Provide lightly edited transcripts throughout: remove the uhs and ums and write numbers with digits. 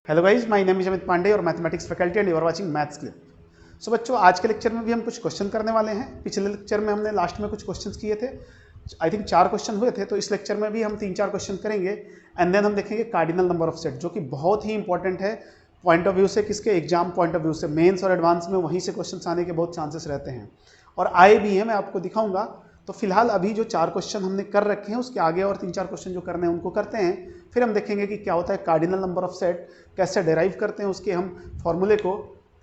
Hello guys, my name is Amit Pandey और mathematics faculty and you are watching maths clip. So बच्चों, आज के lecture में भी हम कुछ क्वेश्चन करने वाले हैं। पिछले लेक्चर में हमने लास्ट में कुछ क्वेश्चंस किए थे, आई थिंक 4 क्वेश्चन हुए थे। तो इस लेक्चर में भी हम 3-4 क्वेश्चन करेंगे एंड देन हम देखेंगे कार्डिनल नंबर ऑफ सेट, जो कि बहुत ही इंपॉर्टेंट है पॉइंट ऑफ व्यू से, किसके एग्जाम पॉइंट ऑफ व्यू से। मेन्स और एडवांस में वहीं से क्वेश्चन आने के बहुत चांसेस रहते हैं और आए भी हैं, मैं आपको दिखाऊंगा। तो फिलहाल अभी जो 4 क्वेश्चन हमने कर रखे हैं उसके आगे और 3-4 क्वेश्चन जो करने हैं उनको करते हैं। फिर हम देखेंगे कि क्या होता है कार्डिनल नंबर ऑफ सेट, कैसे डेराइव करते हैं उसके हम फॉर्मूले को,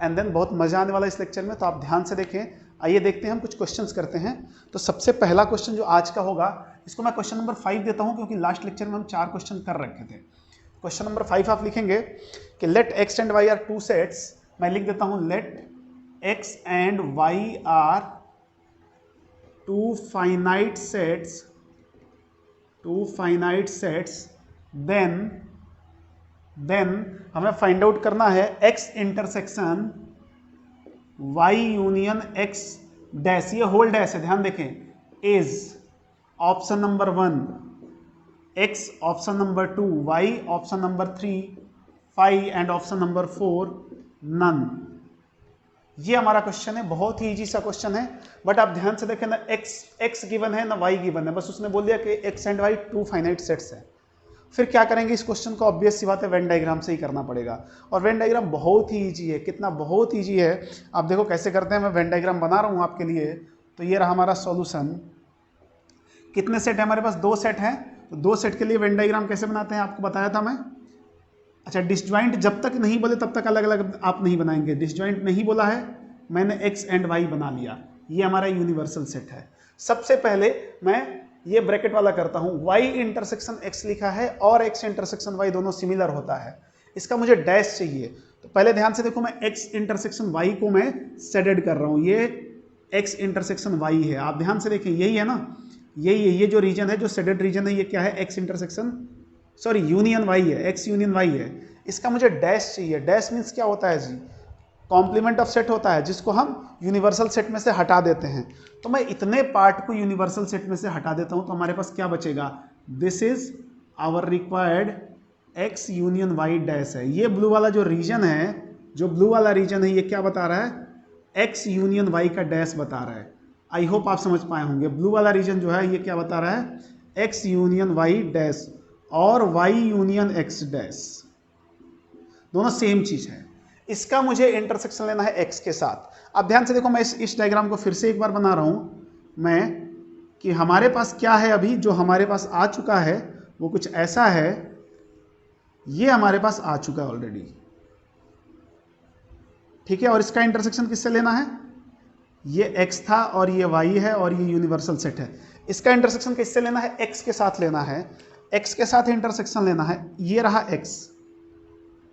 एंड देन बहुत मजा आने वाला है इस लेक्चर में, तो आप ध्यान से देखें। आइए देखते हैं हम कुछ क्वेश्चंस करते हैं। तो सबसे पहला क्वेश्चन जो आज का होगा, इसको मैं क्वेश्चन नंबर 5 देता हूं, क्योंकि लास्ट लेक्चर में हम 4 क्वेश्चन कर रखे थे। क्वेश्चन नंबर 5 आप लिखेंगे कि let X and Y are 2 sets. मैं लिख देता हूं let X and Y are 2 finite sets, then हमें फाइंड आउट करना है x intersection y union x dash, ये होल डैश है, ध्यान देखें, is option number 1 x, option number 2 y, option number 3 5 and option number 4 none. ये हमारा question है, बहुत ही इजी सा क्वेश्चन है। बट आप ध्यान से देखें ना, x गिवन है ना y गिवन है, बस उसने बोल दिया कि x and y 2 finite sets है। फिर क्या करेंगे इस क्वेश्चन को, ऑब्वियस सी बात है वेन डायग्राम से ही करना पड़ेगा। और वेन डायग्राम बहुत ही इजी है, कितना बहुत इजी है आप देखो कैसे करते हैं। मैं वेन डायग्राम बना रहा हूँ आपके लिए। तो ये रहा हमारा सॉल्यूशन। कितने सेट है हमारे पास? 2 सेट हैं। तो 2 सेट के लिए वेन डायग्राम कैसे बनाते हैं आपको बताया था मैं। अच्छा, डिसजॉइंट जब तक नहीं बोले तब तक अलग अलग आप नहीं बनाएंगे। डिसजॉइंट नहीं बोला है, मैंने x एंड y बना लिया, ये हमारा यूनिवर्सल सेट है। सबसे पहले मैं ये ब्रैकेट वाला करता हूं, y इंटरसेक्शन x लिखा है और x इंटरसेक्शन y दोनों सिमिलर होता है, इसका मुझे डैश चाहिए। तो पहले ध्यान से देखो, मैं x इंटरसेक्शन y को मैं शेडेड कर रहा हूं, ये x इंटरसेक्शन y है। आप ध्यान से देखें, यही है ना, यही है, ये जो रीजन है, जो शेडेड रीजन है, ये क्या है? x intersection sorry union y है, x यूनियन y है। इसका मुझे डैश चाहिए। डैश मीन्स क्या होता है जी? कॉम्प्लीमेंट ऑफ सेट होता है, जिसको हम यूनिवर्सल सेट में से हटा देते हैं। तो मैं इतने पार्ट को यूनिवर्सल सेट में से हटा देता हूं, तो हमारे पास क्या बचेगा? This is our required x union y dash है। ये ब्लू वाला जो रीजन है, जो ब्लू वाला रीजन है, ये क्या बता रहा है? x यूनियन y का डैश बता रहा है। आई होप आप समझ पाए होंगे। ब्लू वाला रीजन जो है ये क्या बता रहा है? x यूनियन y डैश और y यूनियन x डैश, दोनों सेम चीज है। इसका मुझे इंटरसेक्शन लेना है x के साथ। अब ध्यान से देखो, मैं इस डायग्राम को फिर से एक बार बना रहा हूं मैं, कि हमारे पास क्या है अभी, जो हमारे पास आ चुका है वो कुछ ऐसा है। ये हमारे पास आ चुका है ऑलरेडी, ठीक है। और इसका इंटरसेक्शन किससे लेना है? ये x था और ये y है और ये यूनिवर्सल सेट है। इसका इंटरसेक्शन किससे लेना है? x के साथ लेना है, x के साथ इंटरसेक्शन लेना है। ये रहा x।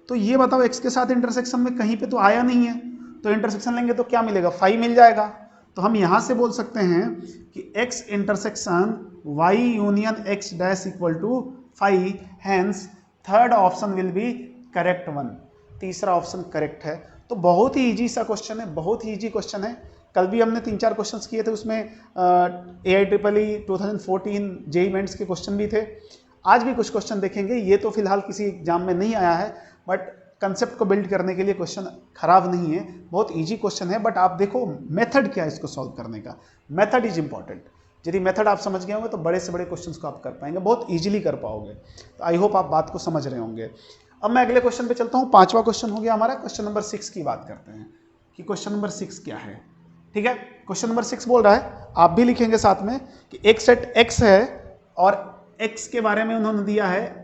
तो ये बताओ, x के साथ इंटरसेक्शन में कहीं पे तो आया नहीं है, तो इंटरसेक्शन लेंगे तो क्या मिलेगा? 5 मिल जाएगा। तो हम यहां से बोल सकते हैं कि x intersection y union x dash equal to 5, hence third option will be correct one. तीसरा ऑप्शन करेक्ट है। तो बहुत ही इजी सा क्वेश्चन है, बहुत ही इजी क्वेश्चन है। कल भी हमने 3-4 क्वेश्चंस किए थे, उसमें AIEEE 2014 जेईई मेंस के क्वेश्चन भी थे। आज भी कुछ क्वेश्चन देखेंगे। ये तो फिलहाल किसी एग्जाम में नहीं आया है, बट कंसेप्ट को बिल्ड करने के लिए क्वेश्चन खराब नहीं है, बहुत इजी क्वेश्चन है। बट आप देखो मेथड क्या है इसको सॉल्व करने का, मेथड इज इंपॉर्टेंट। यदि मेथड आप समझ गए होंगे तो बड़े से बड़े क्वेश्चंस को आप कर पाएंगे, बहुत इजीली कर पाओगे। तो आई होप आप बात को समझ रहे होंगे। अब मैं अगले क्वेश्चन पे चलता हूँ। 5वां क्वेश्चन हो गया हमारा। क्वेश्चन नंबर 6 की बात करते हैं कि क्वेश्चन नंबर 6 क्या है, ठीक है। क्वेश्चन नंबर 6 बोल रहा है, आप भी लिखेंगे साथ में, कि एक सेट x है और x के बारे में उन्होंने दिया है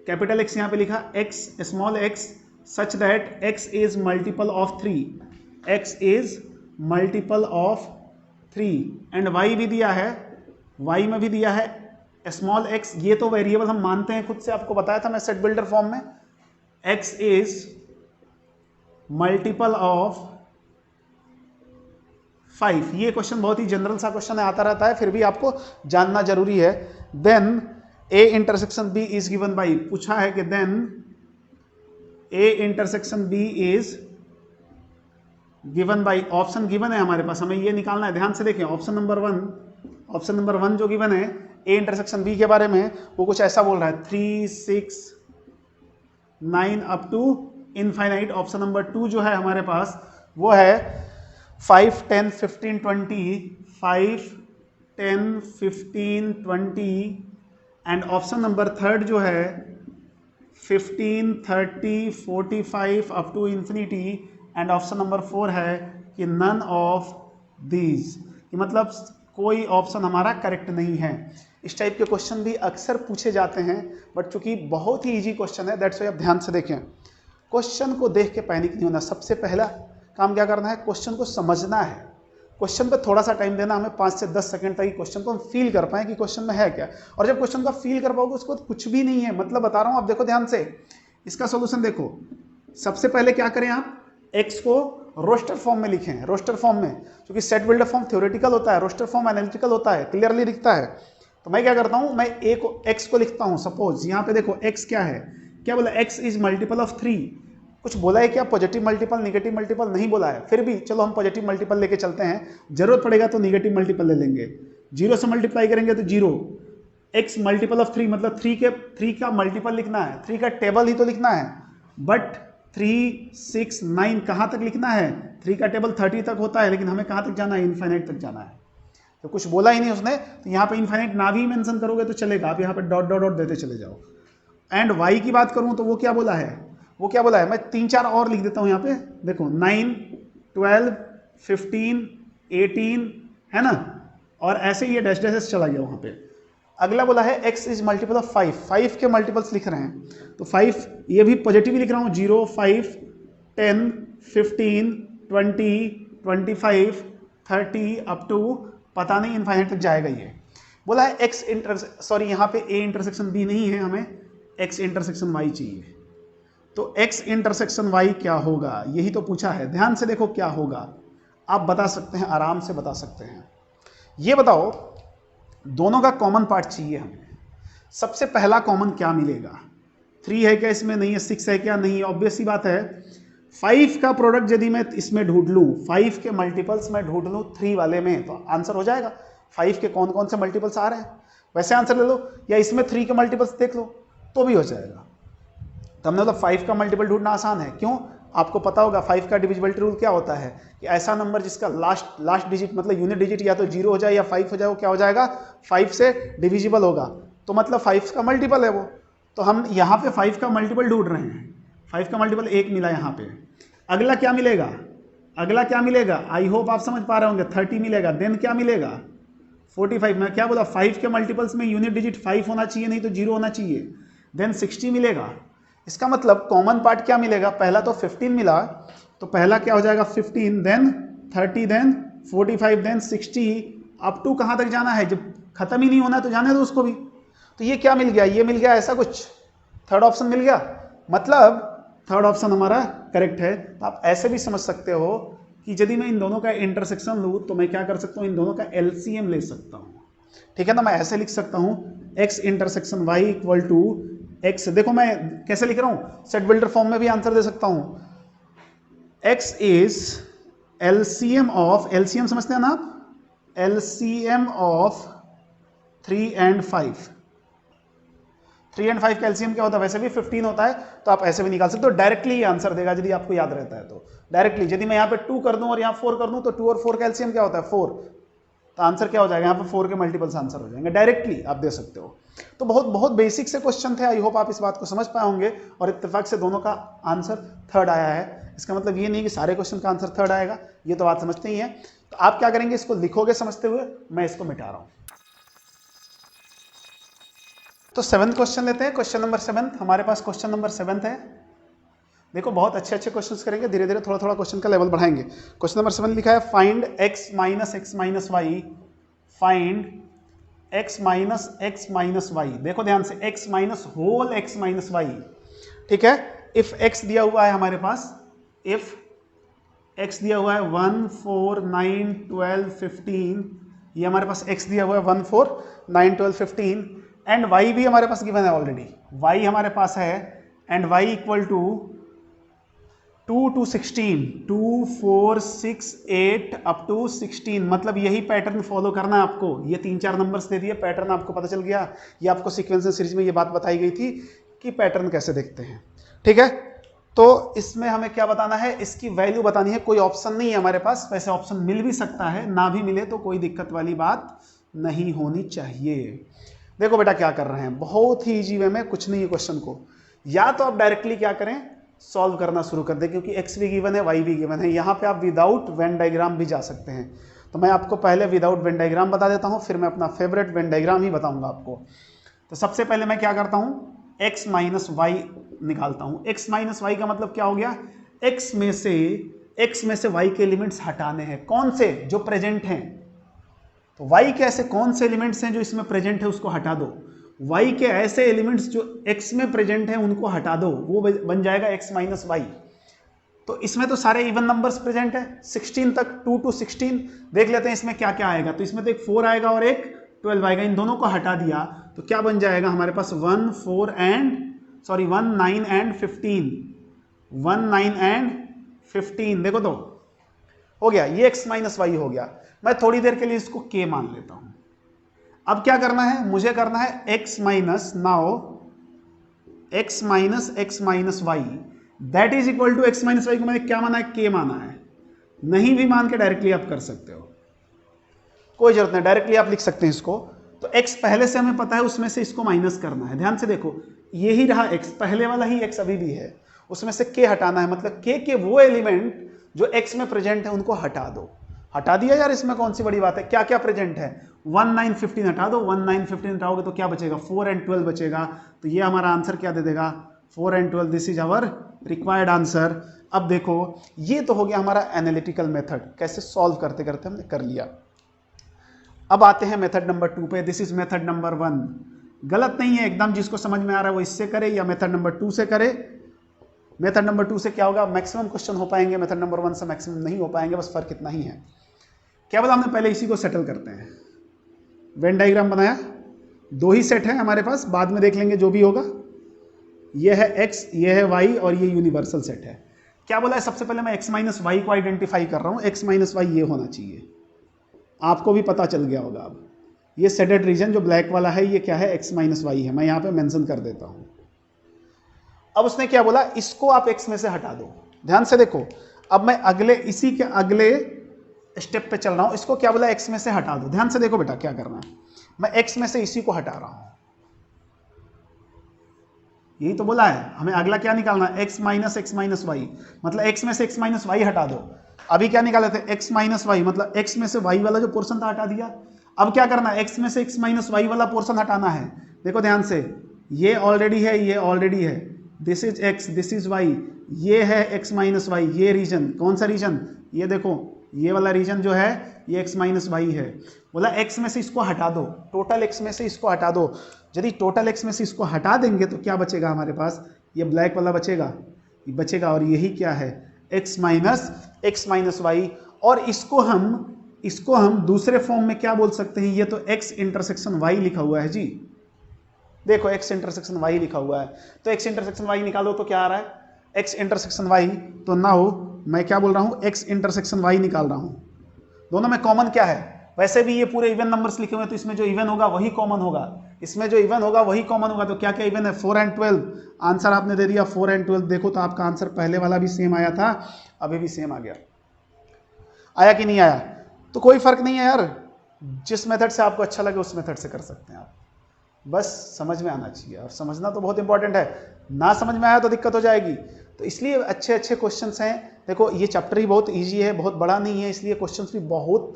कैपिटल X, यहाँ पे लिखा x small x such that x is multiple of 3, x is multiple of 3 and y भी दिया है, y में भी दिया है स्मॉल x। ये तो वेरिएबल हम मानते हैं, खुद से आपको बताया था मैं सेट बिल्डर फॉर्म में। x is multiple of 5। ये क्वेश्चन बहुत ही जनरल सा क्वेश्चन है, आता रहता है, फिर भी आपको जानना जरूरी है। Then A intersection B is given by, पूछा है कि then A intersection B is given by, option given है हमारे पास, हमें ये निकालना है। ध्यान से देखें, ऑप्शन नंबर 1 जो गिवन है A इंटरसेक्शन B के बारे में, वो कुछ ऐसा बोल रहा है 3 6 9 up to infinite. Option number 2 जो है हमारे पास वो है 5, 10, 15, 20, 5, 10, 15, 20 एंड ऑप्शन नंबर 3 जो है 15, 30, 45 up to infinity and option number 4 है कि नन ऑफ दीज, मतलब कोई ऑप्शन हमारा करेक्ट नहीं है। इस टाइप के क्वेश्चन भी अक्सर पूछे जाते हैं, बट चूंकि बहुत ही इजी क्वेश्चन है दैट्स वाई आप ध्यान से देखें। क्वेश्चन को देख के पैनिक नहीं होना। सबसे पहला काम क्या करना है, क्वेश्चन को समझना है। क्वेश्चन पे थोड़ा सा टाइम देना, हमें 5 से 10 सेकंड तक क्वेश्चन को हम फील कर पाए कि क्वेश्चन में है क्या। और जब क्वेश्चन को फील कर पाओगे उसको कुछ भी नहीं है, मतलब बता रहा हूँ। आप देखो ध्यान से, इसका सोल्यूशन देखो। सबसे पहले क्या करें, आप एक्स को रोस्टर फॉर्म में लिखें। रोस्टर फॉर्म में, क्योंकि सेट बिल्डर फॉर्म थ्योरेटिकल होता है, रोस्टर फॉर्म एनालिटिकल होता है, क्लियरली दिखता है। तो मैं क्या करता हूं, मैं ए को एक्स को लिखता हूं। सपोज यहां पे देखो एक्स क्या है, क्या बोला, एक्स इज मल्टीपल ऑफ 3। कुछ बोला है क्या, पॉजिटिव मल्टीपल निगेटिव मल्टीपल नहीं बोला है, फिर भी चलो हम पॉजिटिव मल्टीपल लेके चलते हैं, जरूरत पड़ेगा तो निगेटिव मल्टीपल ले लेंगे। 0 से मल्टीप्लाई करेंगे तो 0। एक्स मल्टीपल ऑफ 3 मतलब 3 का मल्टीपल लिखना है, 3 का टेबल ही तो लिखना है। बट 3, 6, 9 कहाँ तक लिखना है, 3 का टेबल 30 तक होता है, लेकिन हमें कहाँ तक जाना है, इनफाइनाइट तक जाना है। तो कुछ बोला ही नहीं उसने, तो यहाँ पे इनफाइनाइट ना भी मेंशन करोगे तो चलेगा, आप यहाँ पे डॉट डॉट डॉट देते चले जाओ। एंड वाई की बात करूँ तो वो क्या बोला है, वो क्या बोला है, मैं 3-4 और लिख देता हूँ यहाँ पे। देखो 9, 12, 15, 18 है ना, और ऐसे ये डैश डैश चला गया वहाँ पे। अगला बोला है x इज मल्टीपल ऑफ 5, 5 के मल्टीपल्स लिख रहे हैं, तो 5 ये भी पॉजिटिव ही लिख रहा हूँ, 0, 5, 10, 15, 20, 25, 30 अप टू पता नहीं इनफाइनाइट तक जाएगा ये। बोला है x सॉरी यहाँ पे a इंटरसेक्शन b नहीं है, हमें x इंटरसेक्शन y चाहिए। तो x इंटरसेक्शन y क्या होगा, यही तो पूछा है। ध्यान से देखो क्या होगा, आप बता सकते हैं, आराम से बता सकते हैं। ये बताओ, दोनों का कॉमन पार्ट चाहिए हमें। सबसे पहला कॉमन क्या मिलेगा, 3 है क्या इसमें, नहीं है। 6 है क्या, नहीं है। ऑब्वियस सी बात है। 5 का प्रोडक्ट यदि मैं इसमें ढूंढ लूँ, 5 के मल्टीपल्स मैं ढूंढ लूँ 3 वाले में, तो आंसर हो जाएगा। 5 के कौन कौन से मल्टीपल्स आ रहे हैं वैसे आंसर ले लो, या इसमें 3 के मल्टीपल्स देख लो तो भी हो जाएगा। तो हमने मतलब 5 का मल्टीपल ढूंढना आसान है। क्यों, आपको पता होगा 5 का डिविजिबिलिटी रूल क्या होता है, कि ऐसा नंबर जिसका लास्ट डिजिट मतलब यूनिट डिजिट या तो 0 हो जाए या 5 हो जाए, वो क्या हो जाएगा, 5 से डिविजिबल होगा। तो मतलब 5 का मल्टीपल है वो। तो हम यहाँ पे 5 का मल्टीपल ढूंढ रहे हैं। 5 का मल्टीपल 1 मिला यहाँ पे। अगला क्या मिलेगा, अगला क्या मिलेगा, आई होप आप समझ पा रहे होंगे, 30 मिलेगा। देन क्या मिलेगा, 45। मैं क्या बोला, 5 के मल्टीपल्स में यूनिट डिजिट 5 होना चाहिए, नहीं तो 0 होना चाहिए। देन 60 मिलेगा। इसका मतलब कॉमन पार्ट क्या मिलेगा, पहला तो 15 मिला, तो पहला क्या हो जाएगा 15, then 30, then 45, then 60 up to कहाँ तक जाना है, जब खत्म ही नहीं होना है तो जाने दो उसको भी। तो ये क्या मिल गया, ये मिल गया, ऐसा कुछ थर्ड ऑप्शन मिल गया, मतलब थर्ड ऑप्शन हमारा करेक्ट है। तो आप ऐसे भी समझ सकते हो कि यदि मैं इन दोनों का इंटरसेक्शन लूँ तो मैं क्या कर सकता हूँ, इन दोनों का एलसीएम ले सकता हूँ। ठीक है ना, मैं ऐसे लिख सकता हूँ x intersection y equal to x। देखो मैं कैसे लिख रहा हूँ, सेट बिल्डर फॉर्म में भी आंसर दे सकता हूँ। x is LCM of, LCM समझते हैं ना आप, एलसीएम ऑफ 3 and 5। 3 and 5 का एलसीएम क्या होता है, वैसे भी 15 होता है, तो आप ऐसे भी निकाल सकते हो। डायरेक्टली ये आंसर देगा यदि आपको याद रहता है तो। डायरेक्टली यदि मैं यहाँ पे 2 कर दूं और यहाँ 4 कर दूं तो 2 और 4 का एलसीएम क्या होता है 4, तो आंसर क्या हो जाएगा, यहाँ पे 4 के मल्टीपल्स आंसर हो जाएंगे। डायरेक्टली आप दे सकते हो। तो बहुत बहुत बेसिक से क्वेश्चन थे, आई होप आप इस बात को समझ पाए होंगे। और इत्तेफाक से दोनों का आंसर थर्ड आया है। इसका मतलब ये नहीं कि सारे क्वेश्चन का आंसर थर्ड आएगा, ये तो बात समझते ही है। तो आप क्या करेंगे, इसको लिखोगे समझते हुए, मैं इसको मिटा रहा हूँ। तो 7th क्वेश्चन लेते हैं, क्वेश्चन नंबर 7। हमारे पास क्वेश्चन नंबर 7 है। देखो बहुत अच्छे अच्छे क्वेश्चंस करेंगे, धीरे धीरे थोड़ा थोड़ा क्वेश्चन का लेवल बढ़ाएंगे। क्वेश्चन नंबर 7 लिखा है, find x minus X minus Y, find x minus X minus Y. देखो ध्यान से, x minus whole X minus Y. ठीक है, इफ x दिया हुआ है हमारे पास, इफ x दिया हुआ है 1, 4, 9, 12, 15, ये हमारे पास x दिया हुआ है 1, 4, 9, 12, 15, एंड y भी हमारे पास गिवन है ऑलरेडी, y हमारे पास है, and y equal to 2 to 16, 2, 4, 6, 8 up to 16। मतलब यही पैटर्न फॉलो करना है आपको। ये 3-4 नंबर्स दे दिए, पैटर्न आपको पता चल गया। ये आपको सीक्वेंस सीरीज में ये बात बताई गई थी कि पैटर्न कैसे देखते हैं। ठीक है, तो इसमें हमें क्या बताना है, इसकी वैल्यू बतानी है। कोई ऑप्शन नहीं है हमारे पास, वैसे ऑप्शन मिल भी सकता है, ना भी मिले तो कोई दिक्कत वाली बात नहीं होनी चाहिए। देखो बेटा क्या कर रहे हैं, बहुत ही इजी वे में, कुछ नहीं है क्वेश्चन को, या तो आप डायरेक्टली क्या करें, सॉल्व करना शुरू कर दें, क्योंकि एक्स भी गिवन है, वाई भी गिवन है। यहाँ पे आप विदाउट वेन डायग्राम भी जा सकते हैं, तो मैं आपको पहले विदाउट वेन डायग्राम बता देता हूँ, फिर मैं अपना फेवरेट वेन डायग्राम ही बताऊंगा आपको। तो सबसे पहले मैं क्या करता हूँ, x माइनस वाई निकालता हूँ। x माइनस वाई का मतलब क्या हो गया, x में से y के एलिमेंट्स हटाने हैं। कौन से, जो प्रेजेंट हैं। तो y के ऐसे कौन से एलिमेंट्स हैं जो इसमें प्रेजेंट है, उसको हटा दो। y के ऐसे एलिमेंट्स जो x में प्रेजेंट हैं उनको हटा दो, वो बन जाएगा x माइनस वाई। तो इसमें तो सारे इवन नंबर्स प्रेजेंट है, 16 तक, 2 to 16। देख लेते हैं इसमें क्या क्या आएगा। तो इसमें तो एक 4 आएगा और एक 12 आएगा, इन दोनों को हटा दिया तो क्या बन जाएगा हमारे पास 1 9 एंड 15, 1 9 एंड 15। देखो तो हो गया, ये x माइनस वाई हो गया। मैं थोड़ी देर के लिए इसको k मान लेता हूं। अब क्या करना है, मुझे करना है x minus, now x minus Y that is equal to x minus Y को मैंने क्या माना है, k माना है। नहीं भी मान के डायरेक्टली आप कर सकते हो, कोई जरूरत नहीं, डायरेक्टली आप लिख सकते हैं इसको। तो x पहले से हमें पता है, उसमें से इसको माइनस करना है। ध्यान से देखो, ये ही रहा x, पहले वाला ही x अभी भी है, उसमें से k हटाना है। मतलब k के वो एलिमेंट जो x में प्रेजेंट है उनको हटा दो। हटा दिया यार, इसमें कौन सी बड़ी बात है। क्या क्या प्रेजेंट है, 1 9 15 हटा दो। 1 9 15 हटाओगे तो क्या बचेगा, 4 एंड 12 बचेगा। तो ये हमारा आंसर क्या दे देगा, 4 and 12। This is our required answer. अब देखो, ये तो हो गया हमारा एनालिटिकल मेथड, कैसे सॉल्व करते करते हमने कर लिया। अब आते हैं मेथड नंबर 2 पे। This is method number 1। गलत नहीं है एकदम, जिसको समझ में आ रहा है वो इससे करे या मेथड नंबर 2 से करे। मेथड नंबर 2 से क्या होगा, मैक्सिमम क्वेश्चन हो पाएंगे, मेथड नंबर 1 से मैक्सिमम नहीं हो पाएंगे, बस फर्क इतना ही है। क्या बोला हमने, पहले इसी को सेटल करते हैं। वेन डायग्राम बनाया, 2 ही सेट है हमारे पास, बाद में देख लेंगे जो भी होगा। ये है x, ये है y और ये यूनिवर्सल सेट है। क्या बोला है, सबसे पहले मैं x माइनस वाई को आइडेंटिफाई कर रहा हूं। x माइनस वाई ये होना चाहिए, आपको भी पता चल गया होगा। अब ये शेडेड रीजन जो ब्लैक वाला है, ये क्या है, x माइनस वाई है। मैं यहाँ पे मेंशन कर देता हूँ। अब उसने क्या बोला, इसको आप x में से हटा दो। ध्यान से देखो, अब मैं इसी के अगले स्टेप पे चल रहा हूँ। इसको क्या बोला, x में से हटा दो। ध्यान से देखो बेटा क्या करना है, मैं x में से इसी को हटा रहा हूँ। यही तो बोला है हमें, अगला क्या निकालना है, x माइनस वाई। मतलब x में से x माइनस वाई हटा दो। अभी क्या निकाले थे, x माइनस वाई, मतलब x में से y वाला जो पोर्शन था हटा दिया। अब क्या करना है, x में से x माइनस वाई वाला पोर्शन हटाना है। देखो ध्यान से, ये ऑलरेडी है, ये ऑलरेडी है। This is x, this is y, ये है x माइनस वाई। ये रीजन कौन सा रीजन, ये देखो, ये वाला रीजन जो है ये x माइनस वाई है। बोला x में से इसको हटा दो, टोटल x में से इसको हटा दो। यदि टोटल x में से इसको हटा देंगे तो क्या बचेगा हमारे पास, ये ब्लैक वाला बचेगा, ये बचेगा। और यही क्या है, x माइनस वाई। और इसको हम दूसरे फॉर्म में क्या बोल सकते हैं, ये तो x इंटरसेक्शन y लिखा हुआ है जी। देखो x इंटरसेक्शन y लिखा हुआ है, तो x इंटरसेक्शन y निकालो तो क्या आ रहा है, x इंटरसेक्शन y। तो नाउ मैं क्या बोल रहा हूँ, x इंटरसेक्शन y निकाल रहा हूँ। दोनों में कॉमन क्या है, वैसे भी ये पूरे इवन नंबर्स लिखे हुए हैं, तो इसमें जो इवन होगा वही कॉमन होगा। इसमें जो इवन होगा वही कॉमन होगा। तो क्या क्या इवन है, 4 एंड 12। आंसर आपने दे दिया 4 एंड 12। देखो तो आपका आंसर पहले वाला भी सेम आया था, अभी भी सेम आ गया। आया कि नहीं आया, तो कोई फर्क नहीं है यार, जिस मेथड से आपको अच्छा लगे उस मेथड से कर सकते हैं आप। बस समझ में आना चाहिए, और समझना तो बहुत इंपॉर्टेंट है। ना समझ में आया तो दिक्कत हो जाएगी। तो इसलिए अच्छे अच्छे क्वेश्चंस हैं। देखो ये चैप्टर ही बहुत इजी है, बहुत बड़ा नहीं है, इसलिए क्वेश्चंस भी बहुत